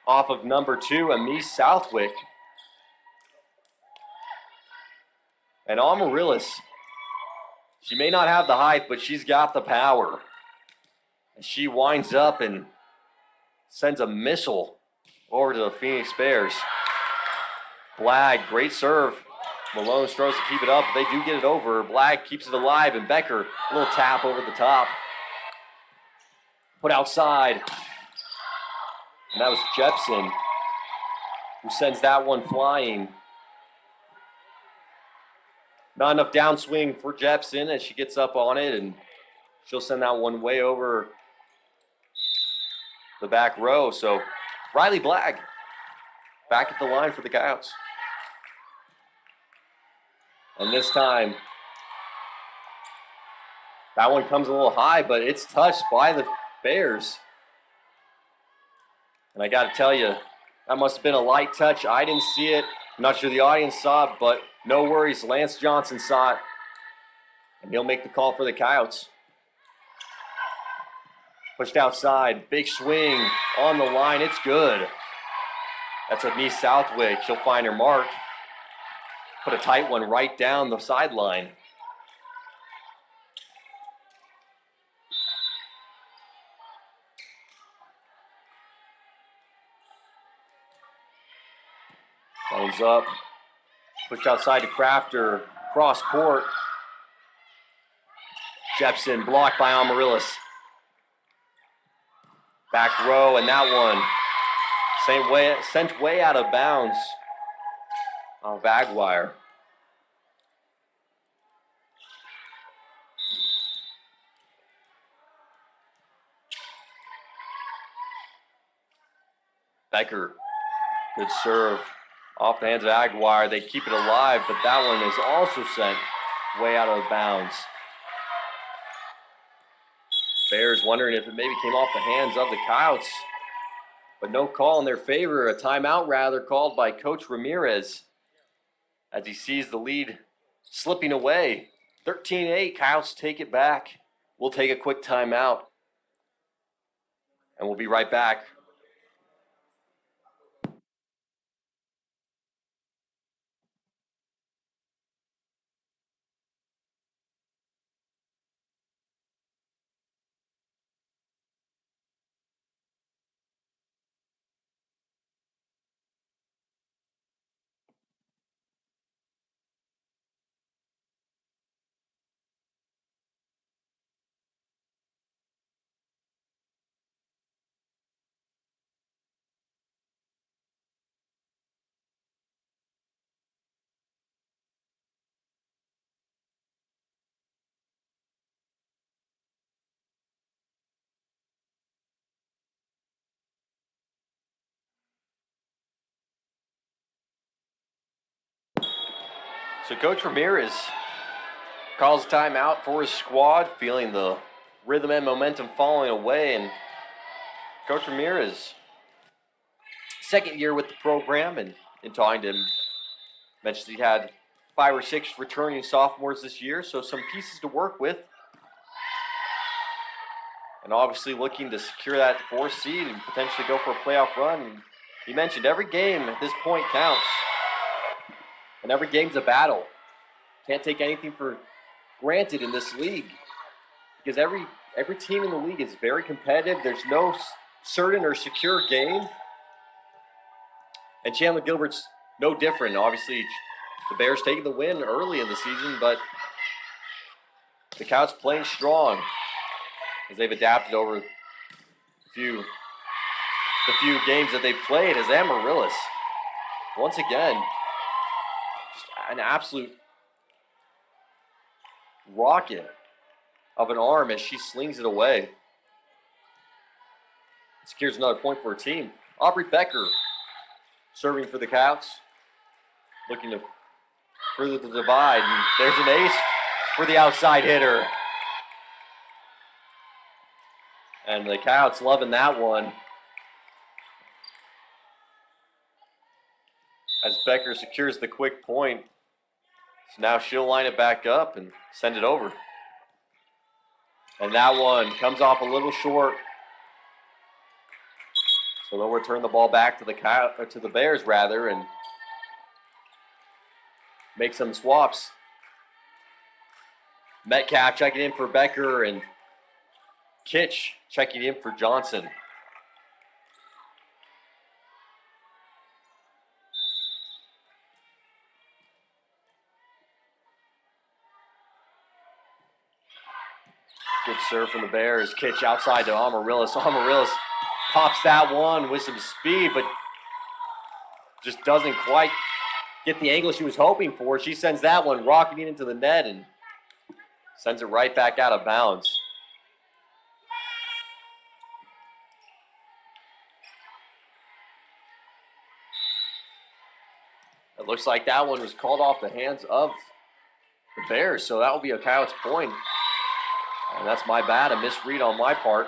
off of number 2, Amise Southwick. And Amaryllis, she may not have the height, but she's got the power. And she winds up and sends a missile over to the Phoenix Bears. Blagg, great serve. Malone struggles to keep it up, but they do get it over. Blagg keeps it alive, and Becker, a little tap over the top. Put outside. And that was Jepson who sends that one flying. Not enough downswing for Jepson as she gets up on it, and she'll send that one way over the back row. So Riley Blagg back at the line for the Coyotes. And this time, that one comes a little high, but it's touched by the Bears. And I got to tell you, that must have been a light touch. I didn't see it. I'm not sure the audience saw it, but no worries. Lance Johnson saw it, and he'll make the call for the Coyotes. Pushed outside, big swing on the line. It's good. That's Amise Southwick. She'll find her mark. Put a tight one right down the sideline. Phones up. Pushed outside to Crafter. Cross court. Jepson blocked by Amaryllis. Back row, and that one sent way out of bounds on Vagwire. Becker, good serve off the hands of Aguirre. They keep it alive, but that one is also sent way out of bounds. Bears wondering if it maybe came off the hands of the Coyotes, but no call in their favor. A timeout rather called by Coach Ramirez. as he sees the lead slipping away. 13-8, Coyotes take it back. We'll take a quick timeout, and we'll be right back. So Coach Ramirez calls timeout for his squad, feeling the rhythm and momentum falling away. And Coach Ramirez, second year with the program, and in talking to him, mentioned he had 5 or 6 returning sophomores this year, so some pieces to work with. And obviously looking to secure that 4th seed and potentially go for a playoff run. And he mentioned every game at this point counts. And every game's a battle. Can't take anything for granted in this league, because every team in the league is very competitive. There's no certain or secure game. And Chandler-Gilbert's no different. Obviously, the Bears taking the win early in the season, but the Coyotes playing strong as they've adapted over the few games that they've played. As Amaryllis, once again, just an absolute rocket of an arm as she slings it away. Secures another point for her team. Aubrey Becker serving for the Coyotes, looking to further the divide. And there's an ace for the outside hitter. And the Coyotes loving that one, as Becker secures the quick point. So now she'll line it back up and send it over. And that one comes off a little short. So they'll return the ball back to the Bears rather, and make some swaps. Metcalf checking in for Becker, and Kitch checking in for Johnson. Good serve from the Bears. Kitch outside to Amaryllis. Amaryllis pops that one with some speed, but just doesn't quite get the angle she was hoping for. She sends that one rocketing into the net and sends it right back out of bounds. It looks like that one was called off the hands of the Bears, so that will be a Coyotes point. And that's my bad, a misread on my part.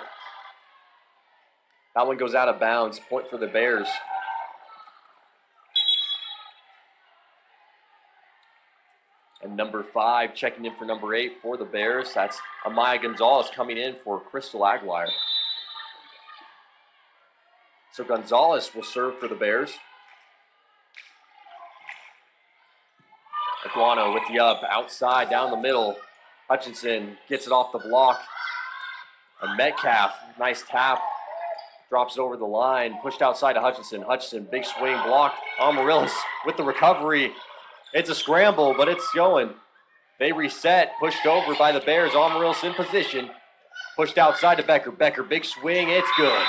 That one goes out of bounds, point for the Bears. And number 5 checking in for number 8 for the Bears. That's Amaya Gonzalez coming in for Crystal Aguilar. So Gonzalez will serve for the Bears. Iguana with the up, outside, down the middle. Hutchinson gets it off the block. And Metcalf, nice tap, drops it over the line, pushed outside to Hutchinson. Hutchinson, big swing, blocked. Amaryllis with the recovery. It's a scramble, but it's going. They reset, pushed over by the Bears. Amaryllis in position, pushed outside to Becker. Becker, big swing, it's good.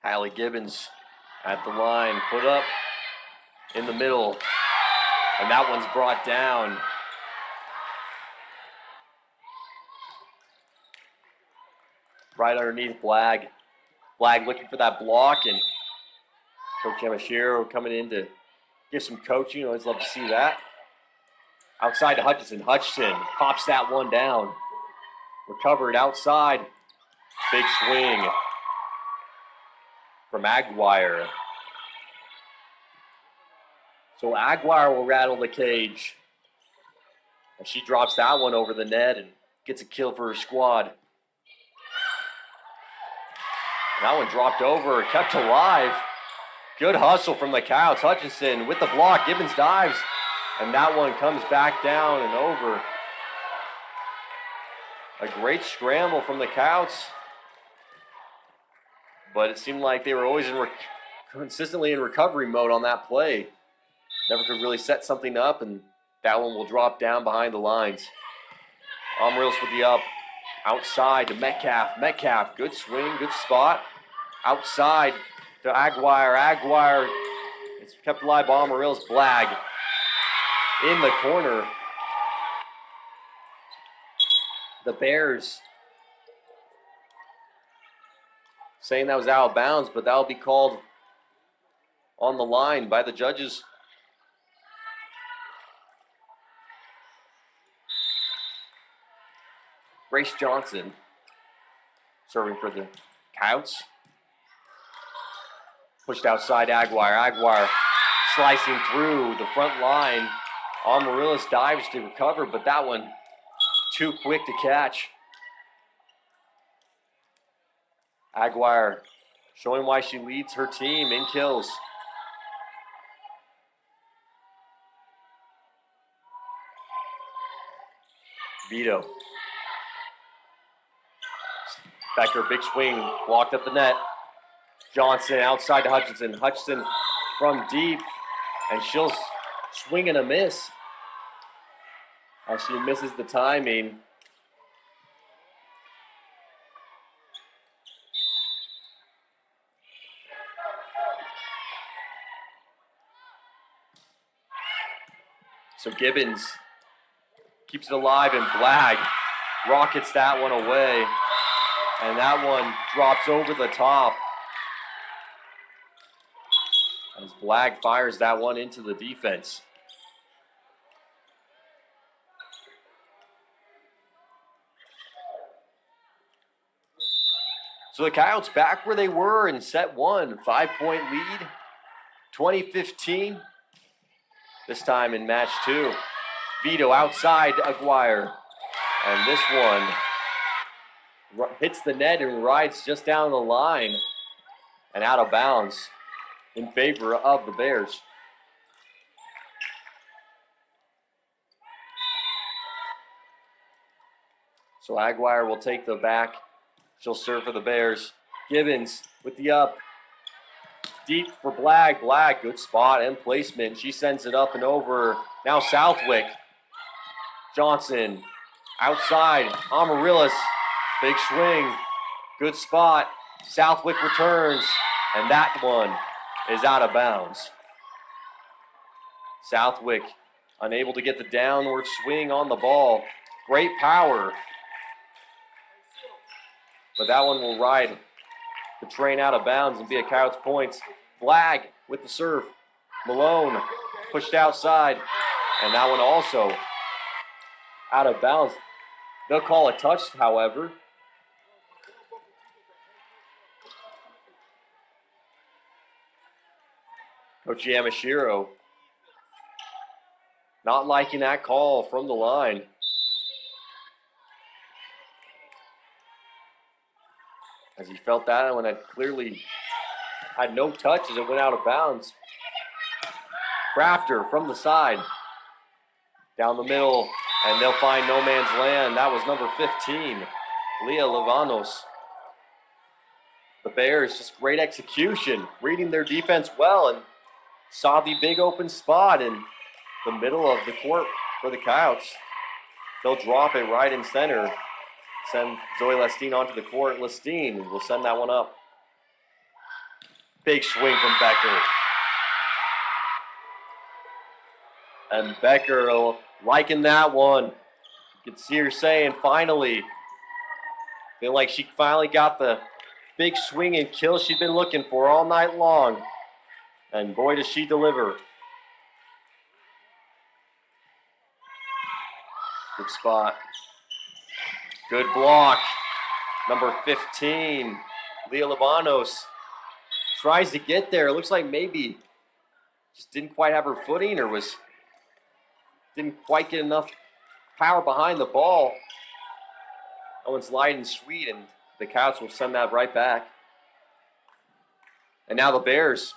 Hallie Gibbons at the line, put up in the middle, and that one's brought down. Right underneath Blagg. Blagg looking for that block, and Coach Yamashiro coming in to give some coaching. Always love to see that. Outside to Hutchinson. Hutchinson pops that one down. Recovered outside. Big swing from Aguirre. So Aguirre will rattle the cage. And she drops that one over the net and gets a kill for her squad. That one dropped over, kept alive. Good hustle from the Coyotes. Hutchinson with the block. Gibbons dives. And that one comes back down and over. A great scramble from the Coyotes. But it seemed like they were always consistently in recovery mode on that play. Never could really set something up, and that one will drop down behind the lines. Amarillos with the up. Outside to Metcalf. Metcalf, good swing, good spot. Outside to Aguirre. Aguirre, it's kept alive by Amarillos. Blag in the corner. The Bears saying that was out of bounds, but that will be called on the line by the judges. Grace Johnson serving for the Coyotes. Pushed outside Aguirre. Aguirre slicing through the front line. Amarillos dives to recover, but that one too quick to catch. Aguirre showing why she leads her team in kills. Vito. Becker, big swing, blocked up the net. Johnson outside to Hutchinson. Hutchinson from deep, and she'll swing and a miss. As she misses the timing. So Gibbons keeps it alive, and Blag rockets that one away. And that one drops over the top. As Blag fires that one into the defense. So the Coyotes back where they were in set one, 5-point lead, 20-15. This time in match two. Vito outside Aguirre. And this one hits the net and rides just down the line and out of bounds in favor of the Bears. So Aguirre will take the back. She'll serve for the Bears. Gibbons with the up. Deep for Blag. Blag, good spot and placement. She sends it up and over. Now Southwick. Johnson outside. Amarillos. Big swing. Good spot. Southwick returns. And that one is out of bounds. Southwick unable to get the downward swing on the ball. Great power. But that one will ride the train out of bounds and be a Coyotes points. Blag with the serve. Malone pushed outside. And that one also out of bounds. They'll call a touch, however. Coach Yamashiro not liking that call from the line. As he felt that one had clearly had no touch as it went out of bounds. Crafter from the side. Down the middle, and they'll find no man's land. That was number 15, Leah Livanos. The Bears, just great execution, reading their defense well, and saw the big open spot in the middle of the court for the Coyotes. They'll drop it right in center. Send Zoe Lestine onto the court. Lestine will send that one up. Big swing from Becker. And Becker liking that one. You can see her saying, finally. Feel like she finally got the big swing and kill she'd been looking for all night long. And boy, does she deliver. Good spot. Good block. Number 15, Leah Libanos, tries to get there. It looks like maybe just didn't quite have her footing or didn't quite get enough power behind the ball. That one's light and sweet, and the Coyotes will send that right back. And now the Bears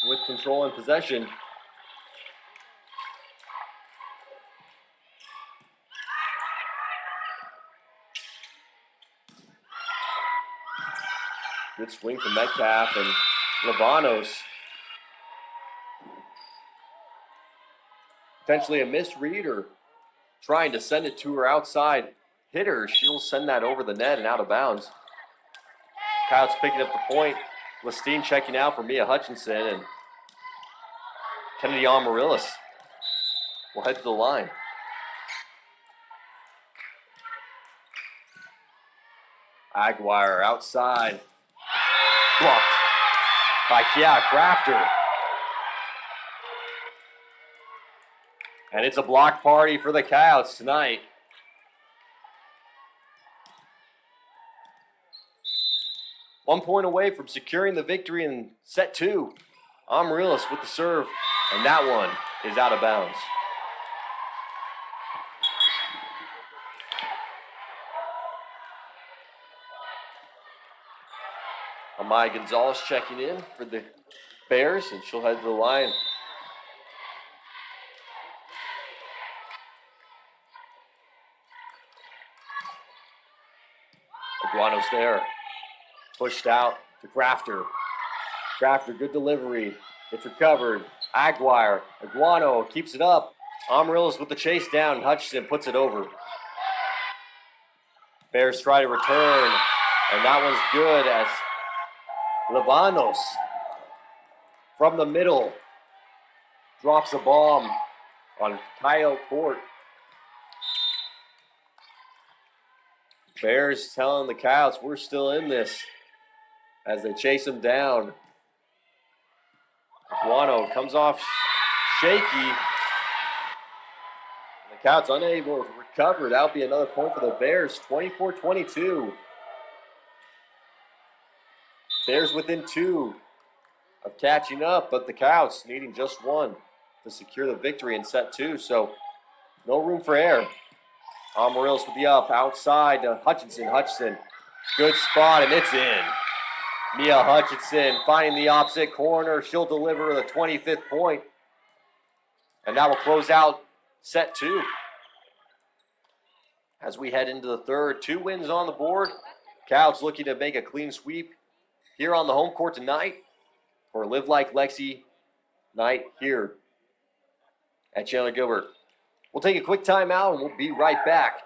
with control and possession. Good swing from Metcalf and Libanos. Potentially a misread or trying to send it to her outside hitter. She'll send that over the net and out of bounds. Coyotes picking up the point. Lestine checking out for Mia Hutchinson, and Kennedy Amaryllis will head to the line. Aguirre outside. Blocked by Crafter. And it's a block party for the Coyotes tonight. One point away from securing the victory in set two. Amaryllis with the serve, and that one is out of bounds. Amaya Gonzalez checking in for the Bears, and she'll head to the line. Aguano's there. Pushed out to Crafter. Crafter, good delivery. It's recovered. Aguirre. Aguano keeps it up. Amaryllis with the chase down. Hutchinson puts it over. Bears try to return, and that one's good as Libanos from the middle drops a bomb on Coyote court. Bears telling the Coyotes we're still in this as they chase him down. Guano comes off shaky. The Coyotes unable to recover. That'll be another point for the Bears, 24-22. Bears within two of catching up, but the Coyotes needing just one to secure the victory in set two, so no room for error. Amaryllis with the up, outside to Hutchinson. Hutchinson, good spot, and it's in. Mia Hutchinson finding the opposite corner. She'll deliver the 25th point. And that will close out set two. As we head into the third, 2 wins on the board. Coyotes looking to make a clean sweep here on the home court tonight for Live Like Lexi night here at Chandler-Gilbert. We'll take a quick timeout and we'll be right back.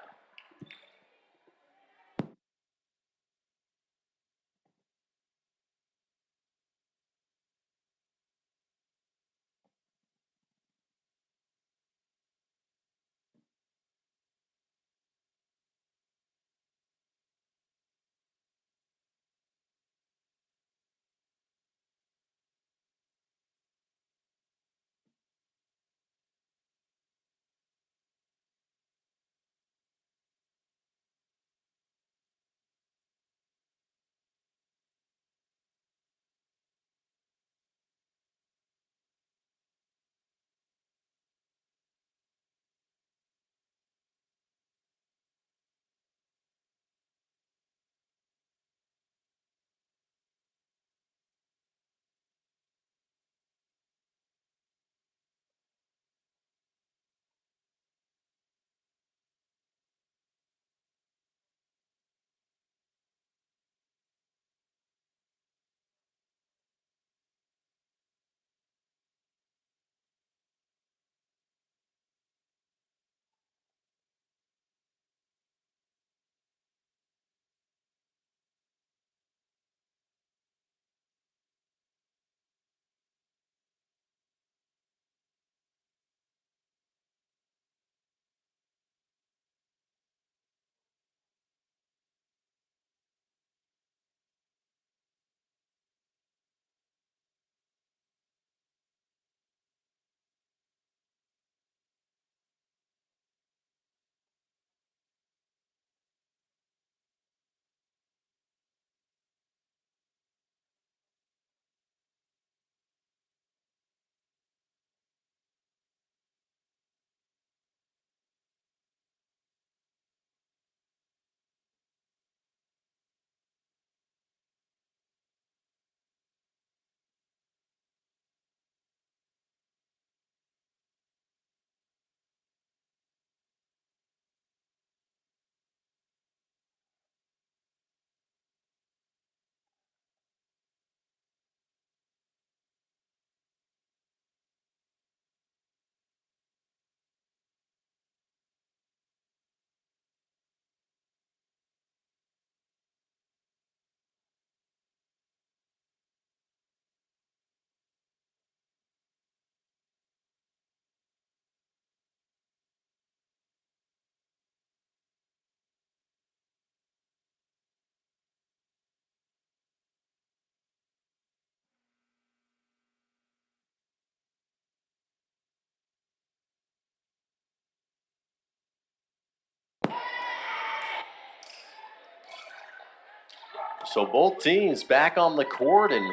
So both teams back on the court and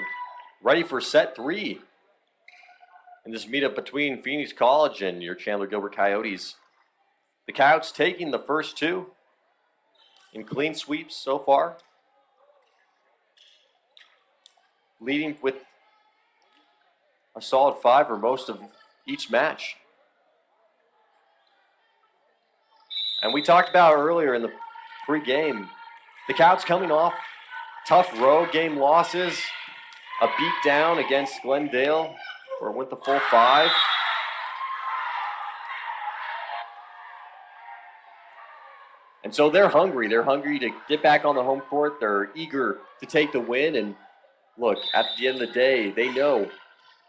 ready for set 3 in this meetup between Phoenix College and your Chandler-Gilbert Coyotes. The Coyotes taking the first 2 in clean sweeps so far, leading with a solid 5 for most of each match. And we talked about earlier in the pregame, the Coyotes coming off tough road game losses, a beat down against Glendale, where it went the full 5. And so they're hungry. They're hungry to get back on the home court. They're eager to take the win. And look, at the end of the day, they know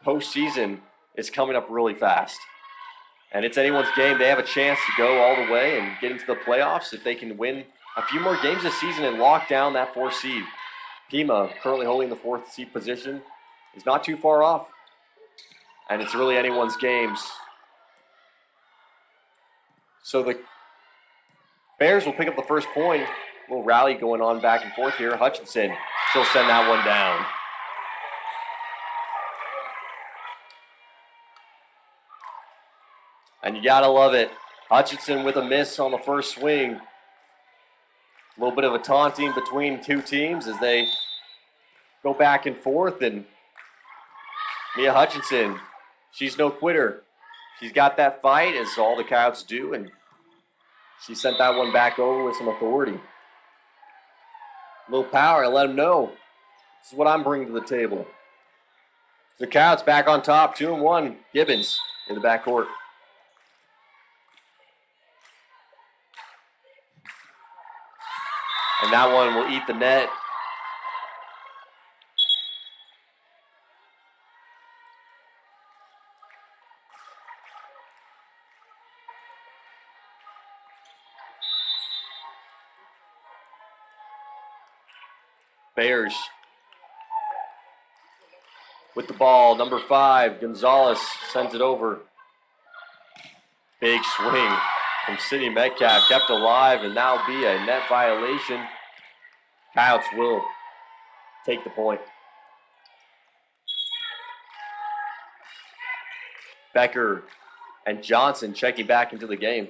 postseason is coming up really fast. And it's anyone's game. They have a chance to go all the way and get into the playoffs if they can win a few more games this season and lock down that 4th seed. Pima, currently holding the 4th seed position, is not too far off. And it's really anyone's games. So the Bears will pick up the first point. A little rally going on back and forth here. Hutchinson, she'll send that one down. And you gotta love it. Hutchinson with a miss on the first swing. A little bit of a taunting between 2 teams as they go back and forth. And Mia Hutchinson, she's no quitter. She's got that fight, as all the Coyotes do, and she sent that one back over with some authority. A little power, I let them know. This is what I'm bringing to the table. The Coyotes back on top, 2-1. Gibbons in the backcourt. And that one will eat the net. Bears with the ball, number 5, Gonzalez sends it over. Big swing from Sydney Metcalf, kept alive, and that'll be a net violation. Coyotes will take the point. Becker and Johnson checking back into the game.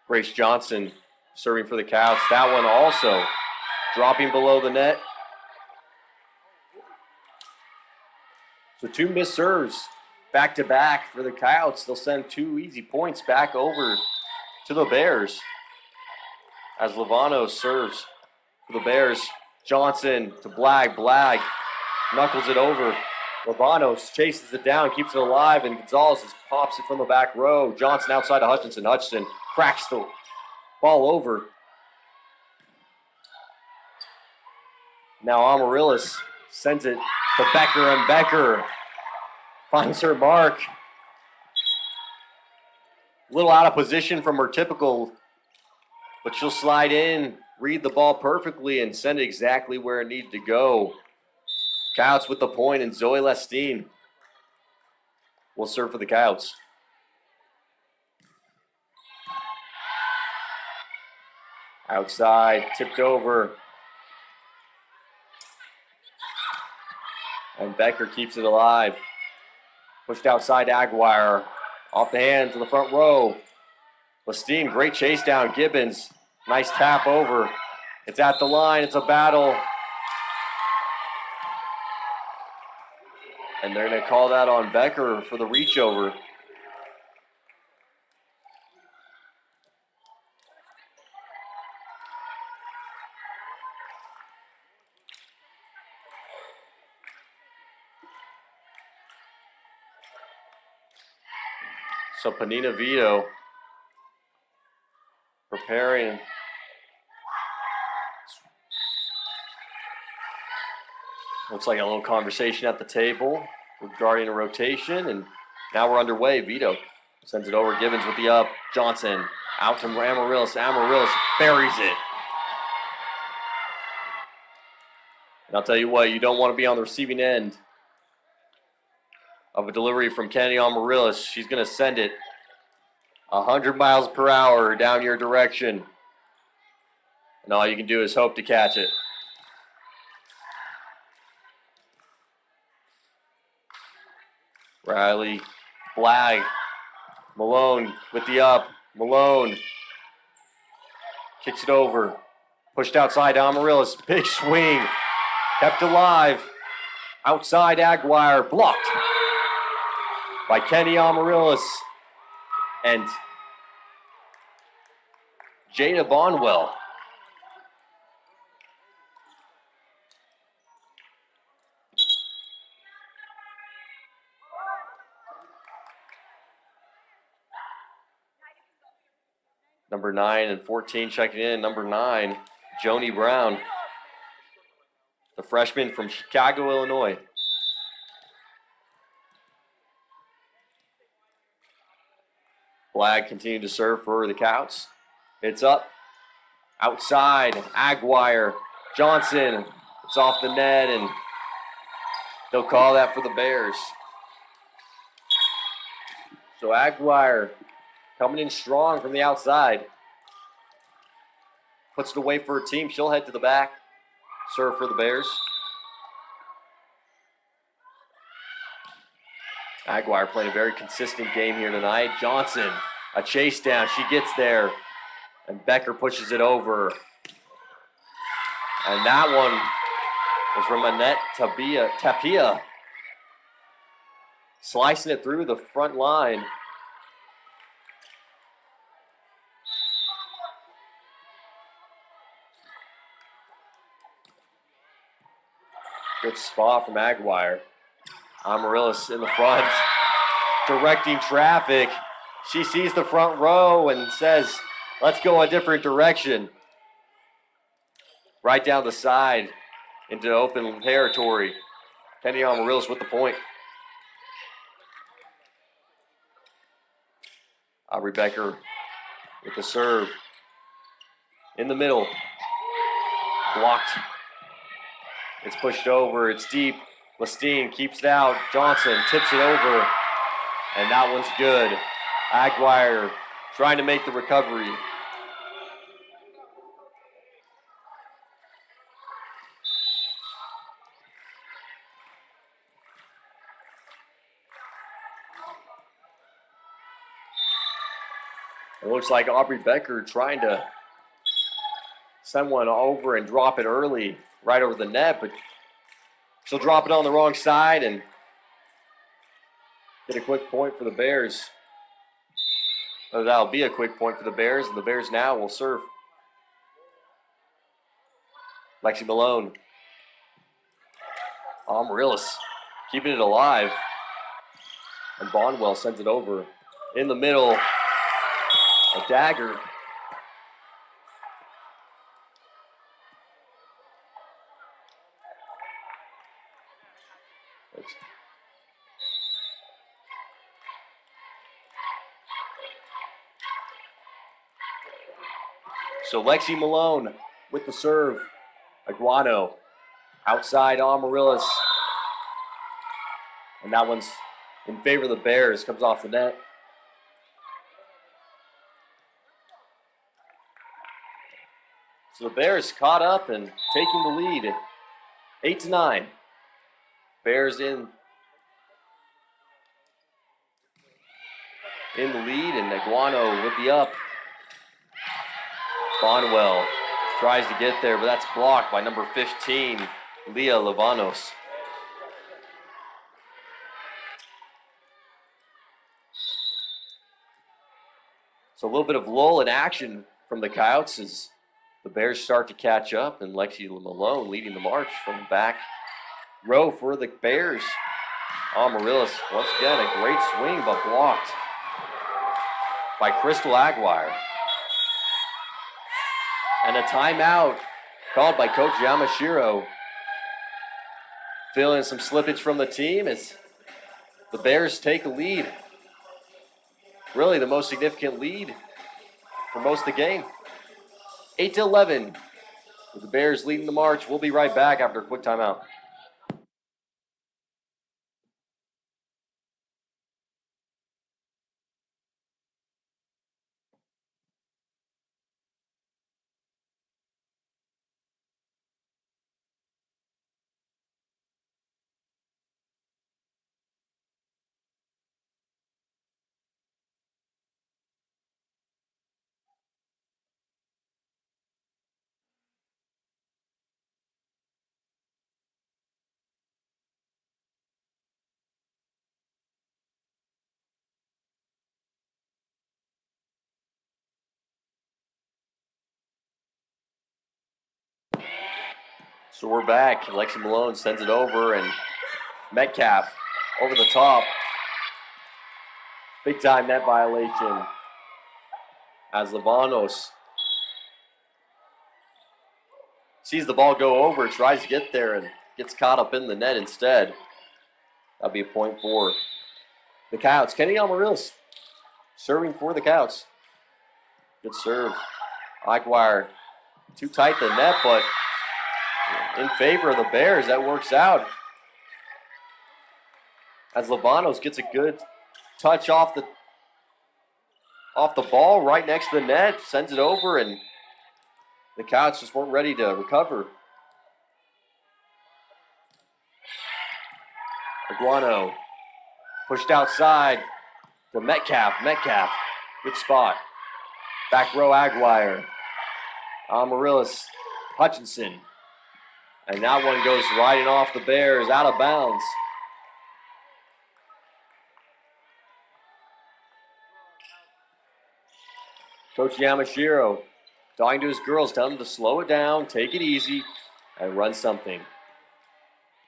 Grace Johnson serving for the Coyotes. That one also dropping below the net. So 2 missed serves back-to-back for the Coyotes. They'll send 2 easy points back over to the Bears as Lovano serves for the Bears. Johnson to Blagg. Blagg knuckles it over. Lovano chases it down, keeps it alive, and Gonzalez just pops it from the back row. Johnson outside to Hutchinson. Hutchinson cracks the ball over. Now Amaryllis sends it to Becker, and Becker finds her mark. A little out of position from her typical, but she'll slide in, read the ball perfectly, and send it exactly where it needed to go. Coyotes with the point, and Zoe Lestine will serve for the Coyotes. Outside, tipped over. And Becker keeps it alive. Pushed outside to Aguirre. Off the hands to the front row. Lestine, great chase down. Gibbons, nice tap over. It's at the line. It's a battle. And they're going to call that on Becker for the reach over. So Panina Vito preparing. Looks like a little conversation at the table regarding a rotation, and now we're underway. Vito sends it over. Gibbons with the up. Johnson out to Amaryllis. Amaryllis buries it. And I'll tell you what, you don't want to be on the receiving end of a delivery from Kennedy Amaryllis. She's going to send it 100 miles per hour down your direction. And all you can do is hope to catch it. Riley, Flag, Malone with the up. Malone kicks it over. Pushed outside to Amaryllis. Big swing. Kept alive. Outside Aguirre. Blocked by Kenny Amaryllis and Jada Bonwell. Number 9 and 14 checking in. Number 9, Joni Brown, the freshman from Chicago, Illinois. Flag continued to serve for the Coyotes. It's up. Outside, Aguirre, Johnson. It's off the net, and they'll call that for the Bears. So Aguirre coming in strong from the outside. Puts it away for her team. She'll head to the back. Serve for the Bears. Aguirre playing a very consistent game here tonight. Johnson, a chase down. She gets there. And Becker pushes it over. And that one was from Annette Tapia. Slicing it through the front line. Good spot from Aguirre. Amaryllis in the front, directing traffic. She sees the front row and says, let's go a different direction. Right down the side into open territory. Kenny Amaryllis with the point. Aubrey Becker with the serve. In the middle. Blocked. It's pushed over. It's deep. Lestine keeps it out. Johnson tips it over. And that one's good. Aguirre trying to make the recovery. It looks like Aubrey Becker trying to send one over and drop it early, right over the net, but she'll drop it on the wrong side and get a quick point for the Bears. That'll be a quick point for the Bears, and the Bears now will serve. Lexi Malone. Amaryllis keeping it alive. And Bonwell sends it over. In the middle, a dagger. So Lexi Malone with the serve. Aguano outside Amaryllis. And that one's in favor of the Bears. Comes off the net. So the Bears caught up and taking the lead. 8-9. Bears in the lead, and Aguano with the up. Bonwell tries to get there, but that's blocked by number 15, Leah Lavanos. So a little bit of lull in action from the Coyotes as the Bears start to catch up, and Lexi Malone leading the march from the back row for the Bears. Amaryllis, once again, a great swing, but blocked by Crystal Aguirre. And a timeout called by Coach Yamashiro. Feeling some slippage from the team as the Bears take a lead. Really the most significant lead for most of the game. 8-11 with the Bears leading the march. We'll be right back after a quick timeout. So we're back. Lexi Malone sends it over, and Metcalf over the top. Big time net violation as Livanos sees the ball go over, tries to get there, and gets caught up in the net instead. That'll be a point for the Coyotes. Kenny Amarillas serving for the Coyotes. Good serve. Aguirre too tight the net, but in favor of the Bears. That works out. As Livanos gets a good touch off the ball right next to the net, sends it over, and the Coyotes just weren't ready to recover. Aguano pushed outside to Metcalf. Metcalf, good spot. Back row Aguirre. Amarillas, Hutchinson. And that one goes riding off the Bears, out of bounds. Coach Yamashiro talking to his girls, telling them to slow it down, take it easy, and run something.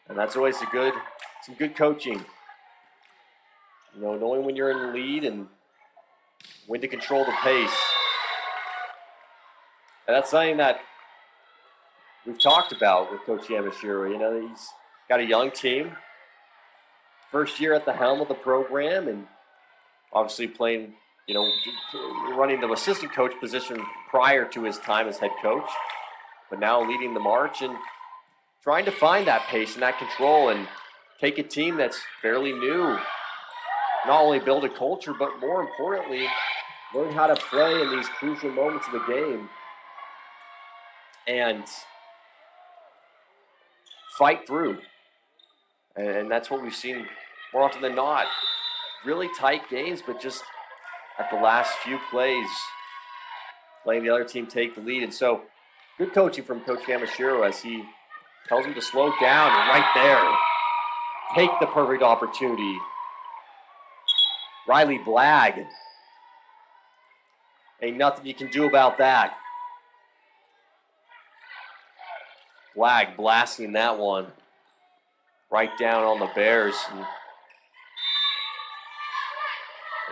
And that's always some good coaching. You know, knowing when you're in the lead and when to control the pace. And that's something that we've talked about with Coach Yamashiro. You know, he's got a young team. First year at the helm of the program, and obviously playing, you know, running the assistant coach position prior to his time as head coach. But now leading the march and trying to find that pace and that control and take a team that's fairly new. Not only build a culture, but more importantly, learn how to play in these crucial moments of the game and fight through. And that's what we've seen more often than not. Really tight games, but just at the last few plays, letting the other team take the lead. And so, good coaching from Coach Yamashiro as he tells him to slow down, and right there, take the perfect opportunity. Riley Blagg. Ain't nothing you can do about that. Blagg blasting that one right down on the Bears. And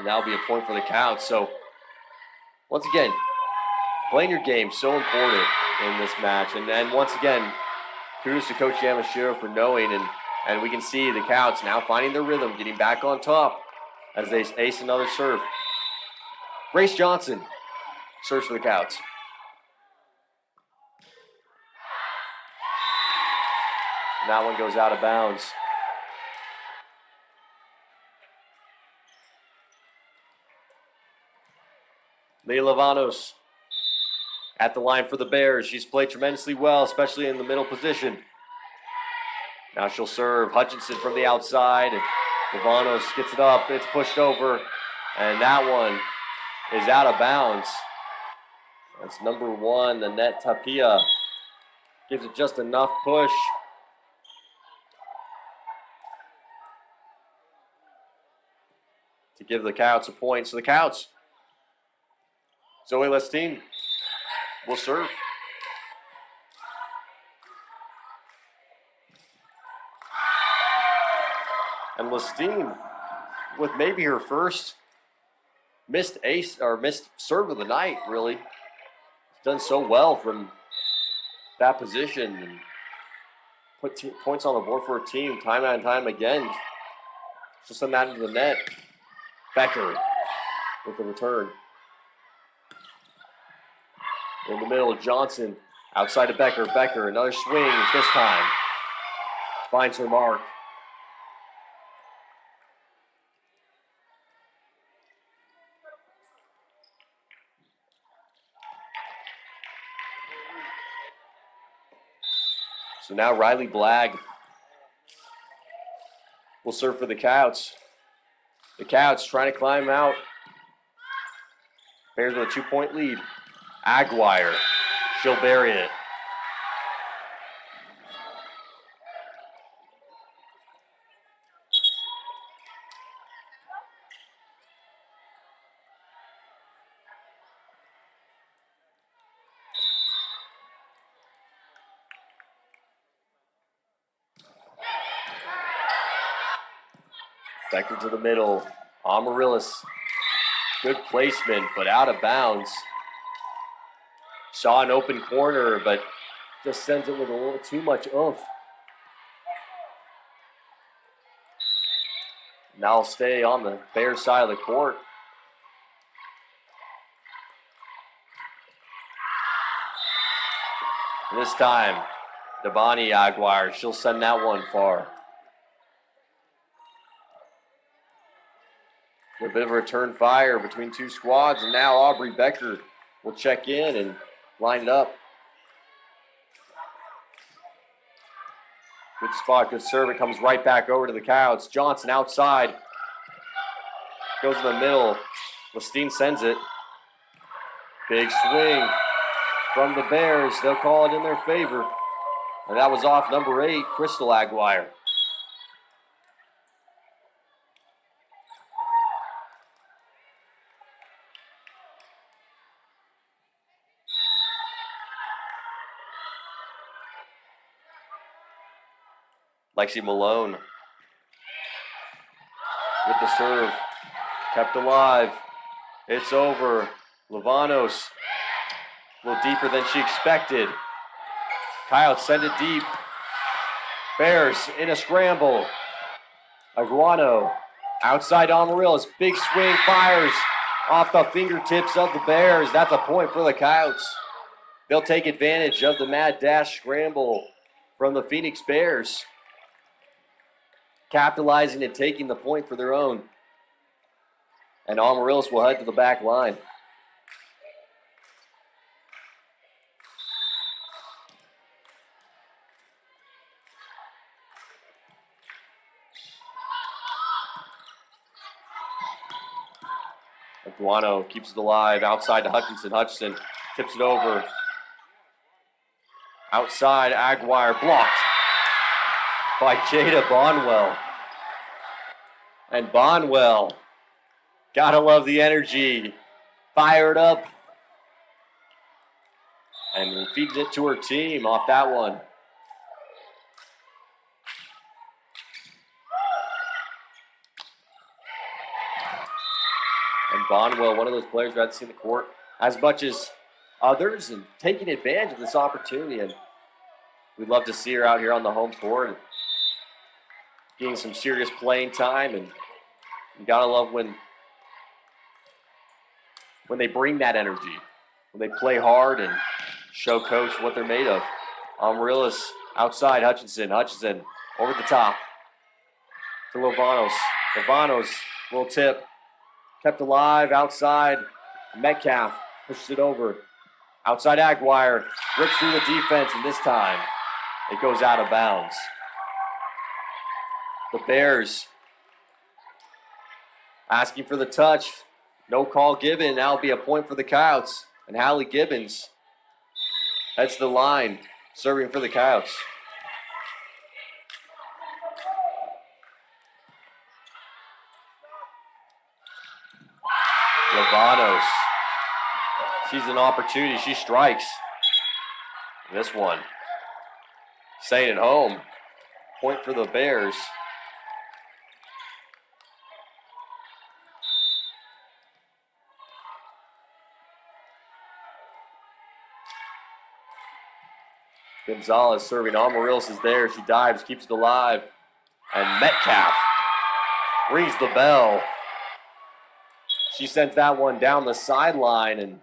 that'll be a point for the Coyotes. So, once again, playing your game so important in this match. And once again, kudos to Coach Yamashiro for knowing, and we can see the Coyotes now finding their rhythm, getting back on top as they ace another serve. Grace Johnson serves for the Coyotes. And that one goes out of bounds. Leah Livanos at the line for the Bears. She's played tremendously well, especially in the middle position. Now she'll serve Hutchinson from the outside. And Livanos gets it up. It's pushed over. And that one is out of bounds. That's number 1, the net Tapia. Gives it just enough push. To give the Coyotes a point. So the Coyotes, Zoe Lestine will serve. And Lestine, with maybe her first missed serve of the night, really. She's done so well from that position and put points on the board for her team time and time again. Just send that into the net. Becker with the return. In the middle, Johnson outside of Becker. Becker, another swing this time. Finds her mark. So now Riley Blagg will serve for the Coyotes. The Coyotes trying to climb out. Bears with a 2-point lead. Aguirre, she'll bury it. Becker to the middle. Amaryllis, good placement, but out of bounds. Saw an open corner, but just sends it with a little too much oomph. Now I'll stay on the Bears side of the court. This time, Devani Aguirre, she'll send that one far. A bit of a return fire between two squads, and now Aubrey Becker will check in and line it up. Good spot, good serve. It comes right back over to the Coyotes. Johnson outside. Goes in the middle. Lestine sends it. Big swing from the Bears. They'll call it in their favor. And that was off number 8, Crystal Aguirre. Lexi Malone with the serve. Kept alive. It's over. Lavanos a little deeper than she expected. Coyotes send it deep. Bears in a scramble. Aguano outside Amaryllis. Big swing, fires off the fingertips of the Bears. That's a point for the Coyotes. They'll take advantage of the mad dash scramble from the Phoenix Bears, capitalizing and taking the point for their own. And Amaryllis will head to the back line. Aguano keeps it alive outside to Hutchinson. Hutchinson tips it over. Outside, Aguirre blocked by Jada Bonwell. And Bonwell, gotta love the energy. Fired up. And feeds it to her team off that one. And Bonwell, one of those players who hasn't seen the court as much as others and taking advantage of this opportunity. And we'd love to see her out here on the home court, getting some serious playing time. And you gotta love when they bring that energy, when they play hard and show coach what they're made of. Amaryllis outside, Hutchinson. Hutchinson over the top to Lavanos. Lavanos, little tip. Kept alive outside. Metcalf pushes it over. Outside Aguirre. Rips through the defense, and this time it goes out of bounds. The Bears asking for the touch. No call given. That'll be a point for the Coyotes. And Hallie Gibbons heads to the line, serving for the Coyotes. Lavanos sees an opportunity. She strikes. This one, staying at home. Point for the Bears. Gonzalez serving. Amaryllis is there. She dives, keeps it alive. And Metcalf rings the bell. She sends that one down the sideline and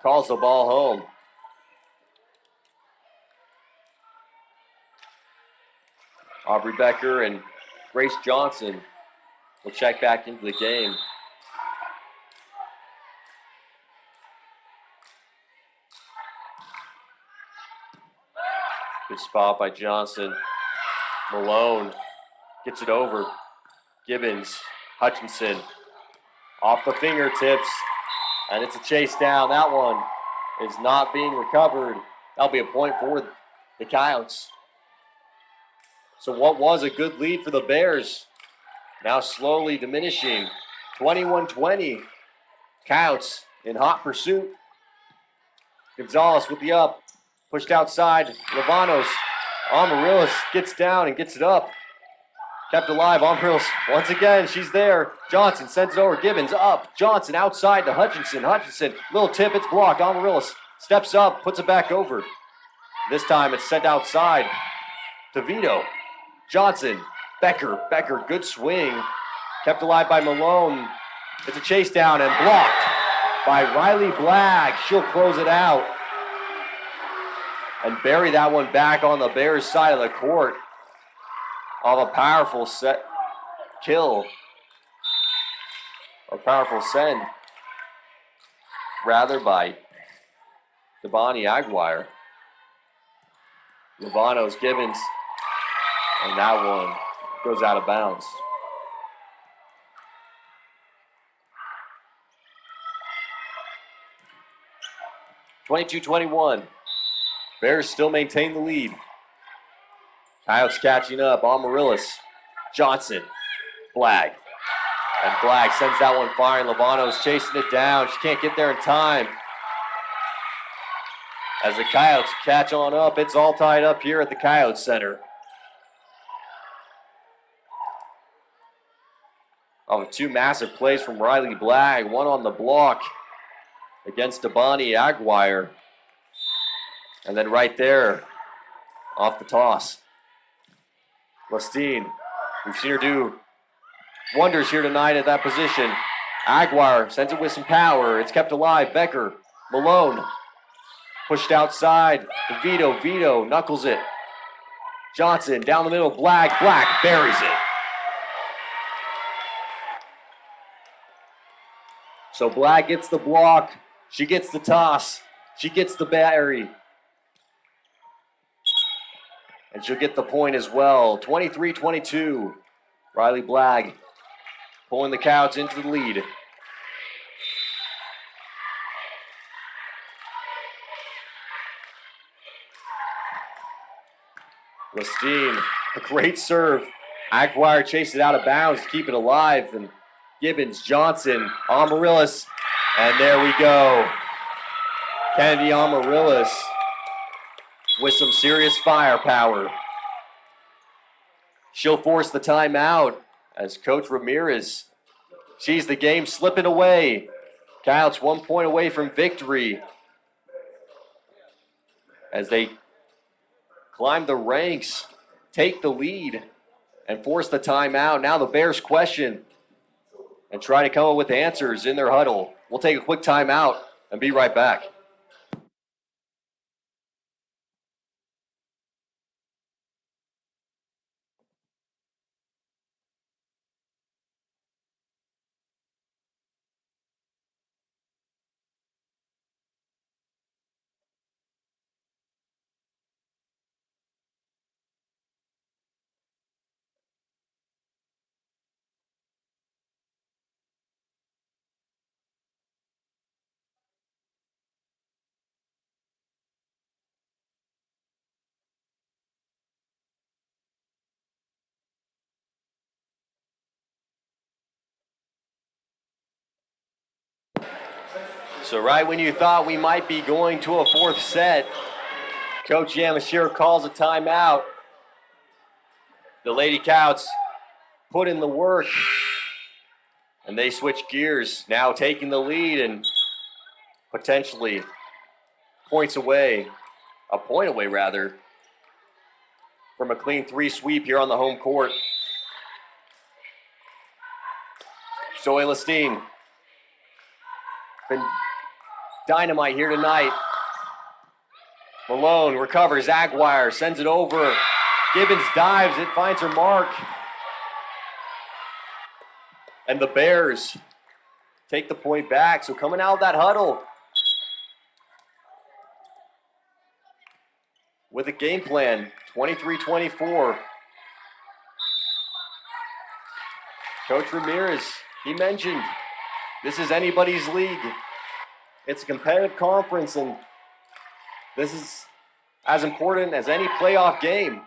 calls the ball home. Aubrey Becker and Grace Johnson will check back into the game. Good spot by Johnson. Malone gets it over. Gibbons, Hutchinson, off the fingertips, and it's a chase down. That one is not being recovered. That'll be a point for the Coyotes. So what was a good lead for the Bears, now slowly diminishing. 21-20. Coyotes in hot pursuit. Gonzalez with the up. Pushed outside. Lavanos. Amaryllis gets down and gets it up. Kept alive. Amarillo once again. She's there. Johnson sends it over. Gibbons up. Johnson outside to Hutchinson. Hutchinson, little tip. It's blocked. Amarillo steps up, puts it back over. This time it's sent outside to Vito. Johnson. Becker. Becker, good swing. Kept alive by Malone. It's a chase down and blocked by Riley Blagg. She'll close it out and bury that one back on the Bears' side of the court. Of a powerful set kill. Or powerful send. Rather by Devani Aguirre. Lavanos Gibbons. And that one goes out of bounds. (22-21). Bears still maintain the lead. Coyotes catching up. Amarillis. Johnson. Blagg. And Blagg sends that one firing. Lavanos chasing it down. She can't get there in time. As the Coyotes catch on up, it's all tied up here at the Coyotes Center. Oh, two massive plays from Riley Blagg. One on the block against Devani Aguirre. And then right there, off the toss. Lestine, we've seen her do wonders here tonight at that position. Aguirre sends it with some power. It's kept alive. Becker, Malone, pushed outside. Vito, Vito knuckles it. Johnson down the middle. Blagg buries it. So Blagg gets the block. She gets the toss. She gets the bury. And she'll get the point as well. 23-22. Riley Blagg pulling the Coyotes into the lead. Lestine, a great serve. Aguirre chased it out of bounds to keep it alive. And Gibbons, Johnson, Amarillis. And there we go. Kennedy Amarillis with some serious firepower. She'll force the timeout as Coach Ramirez sees the game slipping away. Coyotes 1 point away from victory as they climb the ranks, take the lead, and force the timeout. Now the Bears question and try to come up with answers in their huddle. We'll take a quick timeout and be right back. So right when you thought we might be going to a fourth set, Coach Yamashiro calls a timeout. The Lady Coyotes put in the work, and they switch gears, now taking the lead and potentially a point away rather, from a clean three sweep here on the home court. Zoe Lestine, been dynamite here tonight. Malone recovers. Aguirre sends it over. Gibbons dives. It finds her mark. And the Bears take the point back. So coming out of that huddle with a game plan, 23-24. Coach Ramirez, he mentioned this is anybody's league. It's a competitive conference, and this is as important as any playoff game.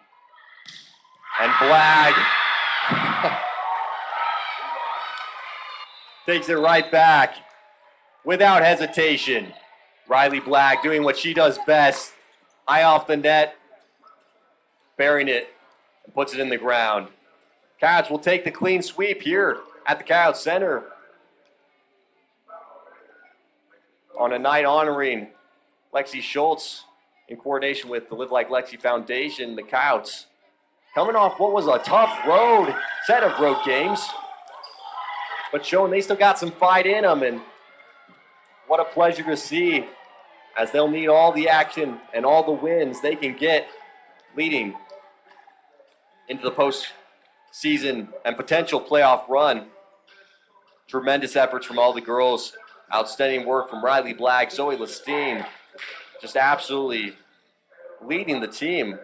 And Blagg takes it right back without hesitation. Riley Blagg doing what she does best. High off the net, burying it, and puts it in the ground. Coyotes will take the clean sweep here at the Coyotes Center on a night honoring Lexi Schultz in coordination with the Live Like Lexi Foundation. The Coyotes coming off what was a tough set of road games, but showing they still got some fight in them, and what a pleasure to see as they'll need all the action and all the wins they can get leading into the postseason and potential playoff run. Tremendous efforts from all the girls. Outstanding work from Riley Black, Zoe Lestine, just absolutely leading the team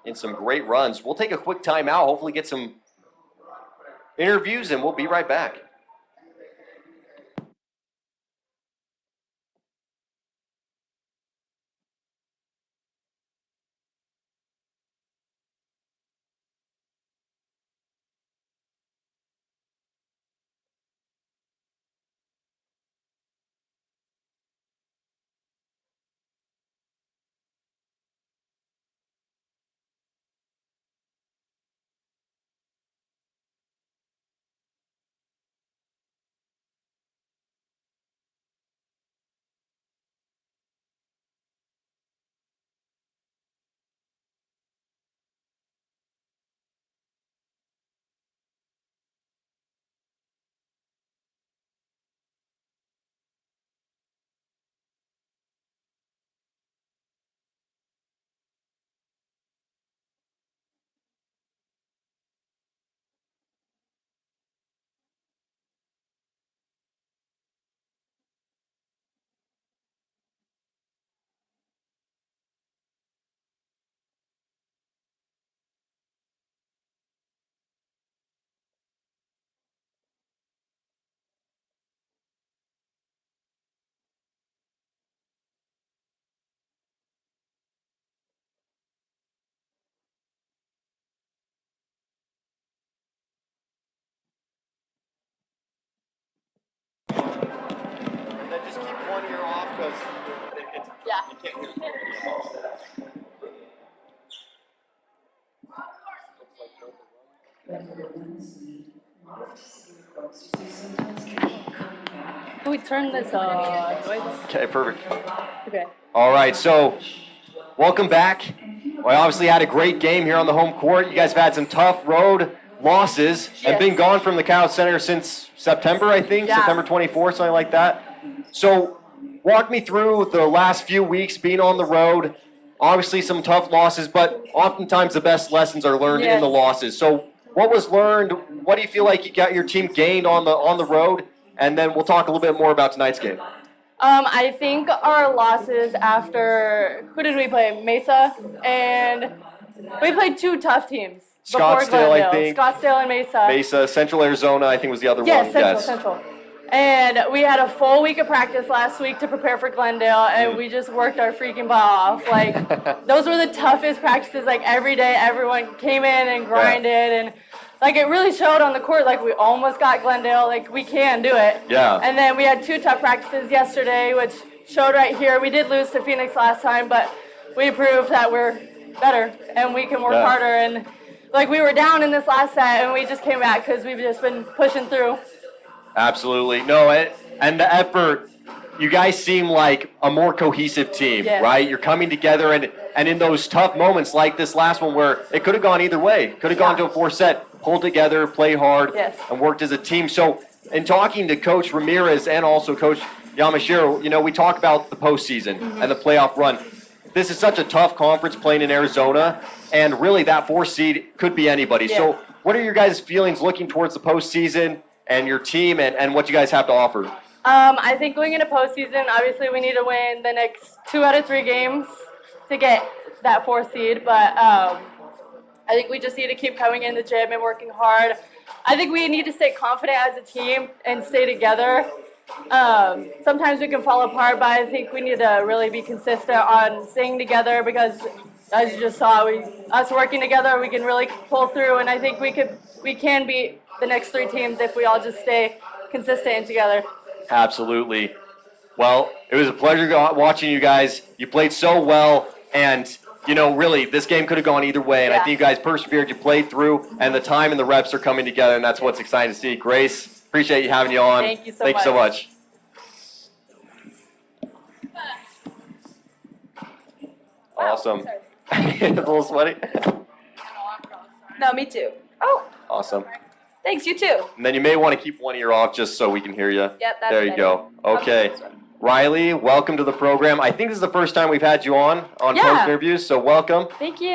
in some great runs. We'll take a quick timeout, hopefully get some interviews, and we'll be right back. And then just keep one ear off because you can't hear Can we turn this noise? Okay, perfect. Okay. All right, so welcome back. We obviously had a great game here on the home court. You guys have had some tough road losses and been gone from the Coyotes Center since September, I think, Yeah. September 24th, something like that. So walk me through the last few weeks being on the road. Obviously some tough losses, but oftentimes the best lessons are learned in the losses. So what was learned? What do you feel like your team gained on the road? And then we'll talk a little bit more about tonight's game. I think our losses after, who did we play? Mesa, and we played two tough teams. before Scottsdale, I Glendale. think. Scottsdale and Mesa. Mesa, Central Arizona, I think was the other Yes, one. Central. And we had a full week of practice last week to prepare for Glendale, and we just worked our freaking butt off. Like, those were the toughest practices. Like, every day, everyone came in and grinded, and like, it really showed on the court. Like, we almost got Glendale. Like, we can do it. Yeah. And then we had two tough practices yesterday, which showed right here. We did lose to Phoenix last time, but we proved that we're better and we can work harder. And like, we were down in this last set, and we just came back because we've just been pushing through. Absolutely. No, and the effort, you guys seem like a more cohesive team, right? You're coming together, and in those tough moments like this last one where it could have gone either way, could have gone to a 4-set, pulled together, play hard, and worked as a team. So in talking to Coach Ramirez and also Coach Yamashiro, you know, we talk about the postseason and the playoff run. This is such a tough conference playing in Arizona, and really that 4 seed could be anybody. So what are your guys' feelings looking towards the postseason and your team and what you guys have to offer? I think going into postseason, obviously we need to win the next 2 out of 3 games to get that 4 seed. But I think we just need to keep coming in the gym and working hard. I think we need to stay confident as a team and stay together. Sometimes we can fall apart, but I think we need to really be consistent on staying together because, as you just saw, us working together, we can really pull through. And I think we can beat the next 3 teams if we all just stay consistent and together. Absolutely. Well, it was a pleasure watching you guys. You played so well, and really, this game could have gone either way, and I Yeah. think you guys persevered, you played through, and the time and the reps are coming together, and that's what's exciting to see. Grace, appreciate you having you on. Thank you so Thank you so much. Awesome. It's a little sweaty. No, me too. Oh, Awesome. thanks, you too. And then you may want to keep one ear off just so we can hear you. Yep, that's There you better. go. Okay. Riley, welcome to the program. I think this is the first time we've had you on Yeah. post interviews, so welcome. Thank you.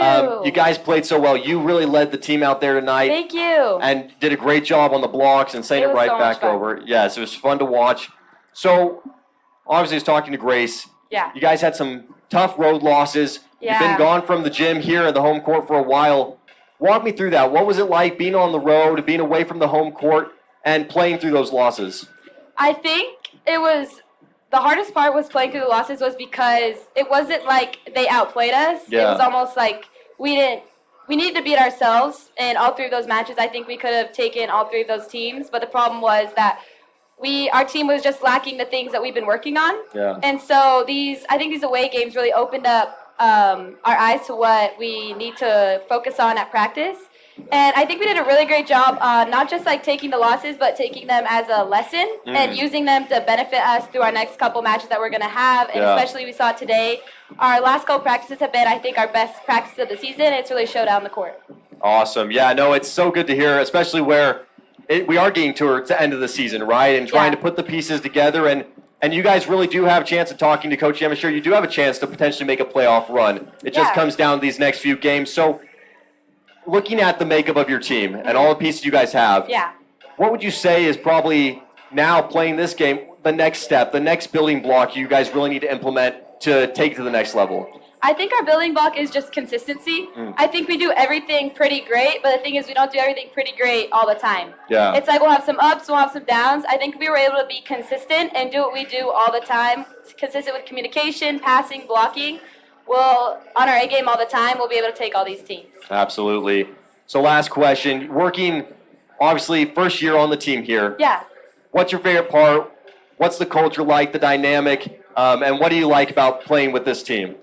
You guys played so well. You really led the team out there tonight. Thank you. And did a great job on the blocks and sent It it was right so much back fun. over. Yes, it was fun to watch. So, obviously, I was talking to Grace. Yeah. You guys had some tough road losses. You've been Yeah. gone from the gym here at the home court for a while. Walk me through that. What was it like being on the road, being away from the home court, and playing through those losses? I think it was the hardest part was playing through the losses was because it wasn't like they outplayed us. It Yeah. was almost like we needed to beat ourselves in all three of those matches. I think we could have taken all three of those teams, but the problem was that our team was just lacking the things that we've been working on. Yeah. And so I think these away games really opened up our eyes to what we need to focus on at practice. And I think we did a really great job not just like taking the losses, but taking them as a lesson and using them to benefit us through our next couple matches that we're going to have. And Yeah. especially we saw today, our last couple practices have been, I think, our best practices of the season. It's really showed out on the court. Awesome. Yeah, no, it's so good to hear, especially where we are getting towards the end of the season, right? And trying Yeah. to put the pieces together. And you guys really do have a chance of talking to Coach I'm sure you do have a chance to potentially make a playoff run. It just Yeah. comes down to these next few games. So, looking at the makeup of your team and all the pieces you guys have, Yeah. what would you say is probably now playing this game, the next step, the next building block you guys really need to implement to take to the next level? I think our building block is just consistency. I think we do everything pretty great, but the thing is we don't do everything pretty great all the time. Yeah. It's like we'll have some ups, we'll have some downs. I think if we were able to be consistent and do what we do all the time, consistent with communication, passing, blocking, we'll, on our A game all the time, we'll be able to take all these teams. Absolutely. So last question, working, obviously, first year on the team here. Yeah. What's your favorite part? What's the culture like, the dynamic, and what do you like about playing with this team?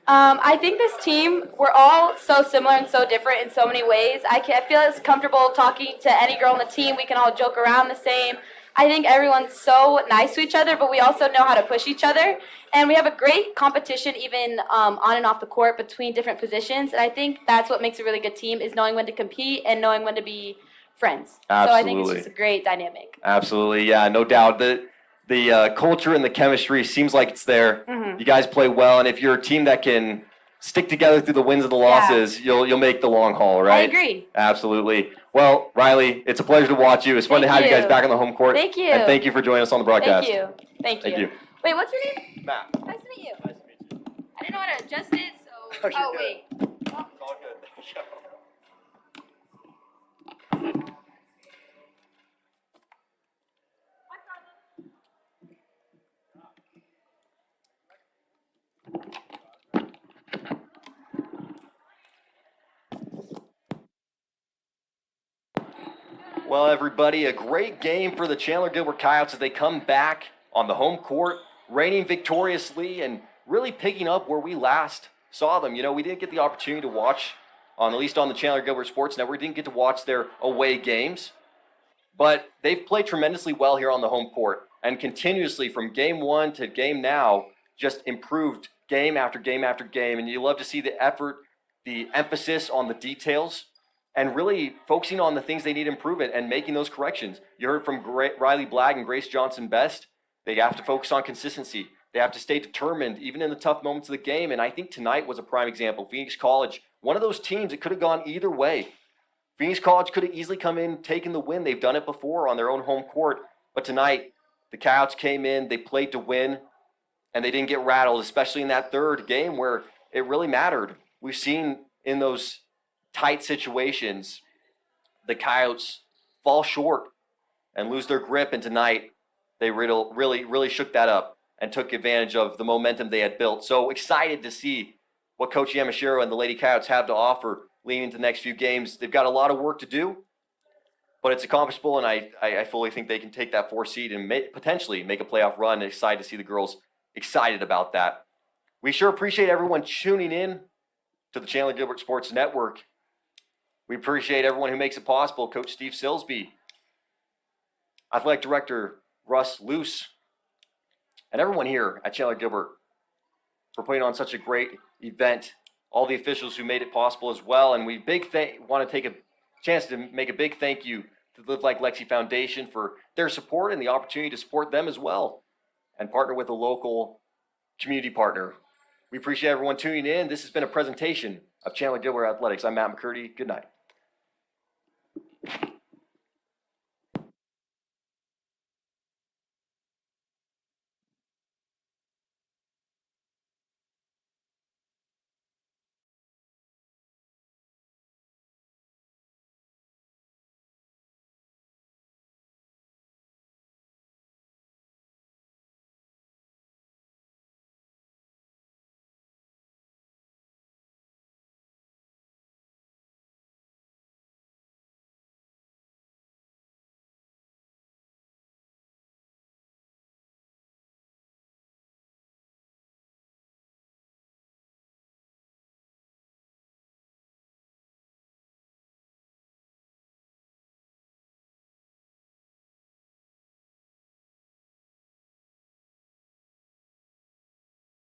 I think this team, we're all so similar and so different in so many ways. I feel it's comfortable talking to any girl on the team. We can all joke around the same. I think everyone's so nice to each other, but we also know how to push each other. And we have a great competition even on and off the court between different positions. And I think that's what makes a really good team is knowing when to compete and knowing when to be friends. So I think it's Absolutely. just a great dynamic. Absolutely, yeah, no doubt. The culture and the chemistry seems like it's there. Mhm. You guys play well, and if you're a team that can stick together through the wins and the losses, you'll make the long haul, right? I agree. Absolutely. Well, Riley, it's a pleasure to watch you. It's fun to Thank have you guys you. back on the home court. Thank you. And thank you for joining us on the broadcast. Thank you. Thank you. Thank you. Wait, what's your name? Matt. Nice to meet you. Nice to meet you. I didn't know how to adjust it, so. Oh, you're Oh, good. wait. It's all good. Well, everybody, a great game for the Chandler-Gilbert Coyotes as they come back on the home court, reigning victoriously and really picking up where we last saw them. You know, we didn't get the opportunity to watch, at least on the Chandler-Gilbert Sports Network, we didn't get to watch their away games. But they've played tremendously well here on the home court and continuously from game one to game now just improved game after game after game. And you love to see the effort, the emphasis on the details, and really focusing on the things they need improvement and making those corrections. You heard from Riley Blagg and Grace Johnson-Best. They have to focus on consistency. They have to stay determined, even in the tough moments of the game. And I think tonight was a prime example. Phoenix College, one of those teams that could have gone either way. Phoenix College could have easily come in, taken the win. They've done it before on their own home court. But tonight, the Coyotes came in, they played to win, and they didn't get rattled, especially in that third game where it really mattered. We've seen in those tight situations, the Coyotes fall short and lose their grip. And tonight, they really shook that up and took advantage of the momentum they had built. So excited to see what Coach Yamashiro and the Lady Coyotes have to offer leading into the next few games. They've got a lot of work to do, but it's accomplishable, and I fully think they can take that 4 seed and potentially make a playoff run. And excited to see the girls excited about that. We sure appreciate everyone tuning in to the Chandler-Gilbert Sports Network. We appreciate everyone who makes it possible. Coach Steve Silsby, Athletic Director Russ Luce, and everyone here at Chandler-Gilbert for putting on such a great event. All the officials who made it possible as well. And we want to take a chance to make a big thank you to the Live Like Lexi Foundation for their support and the opportunity to support them as well and partner with a local community partner. We appreciate everyone tuning in. This has been a presentation of Chandler-Gilbert Athletics. I'm Matt McCurdy. Good night.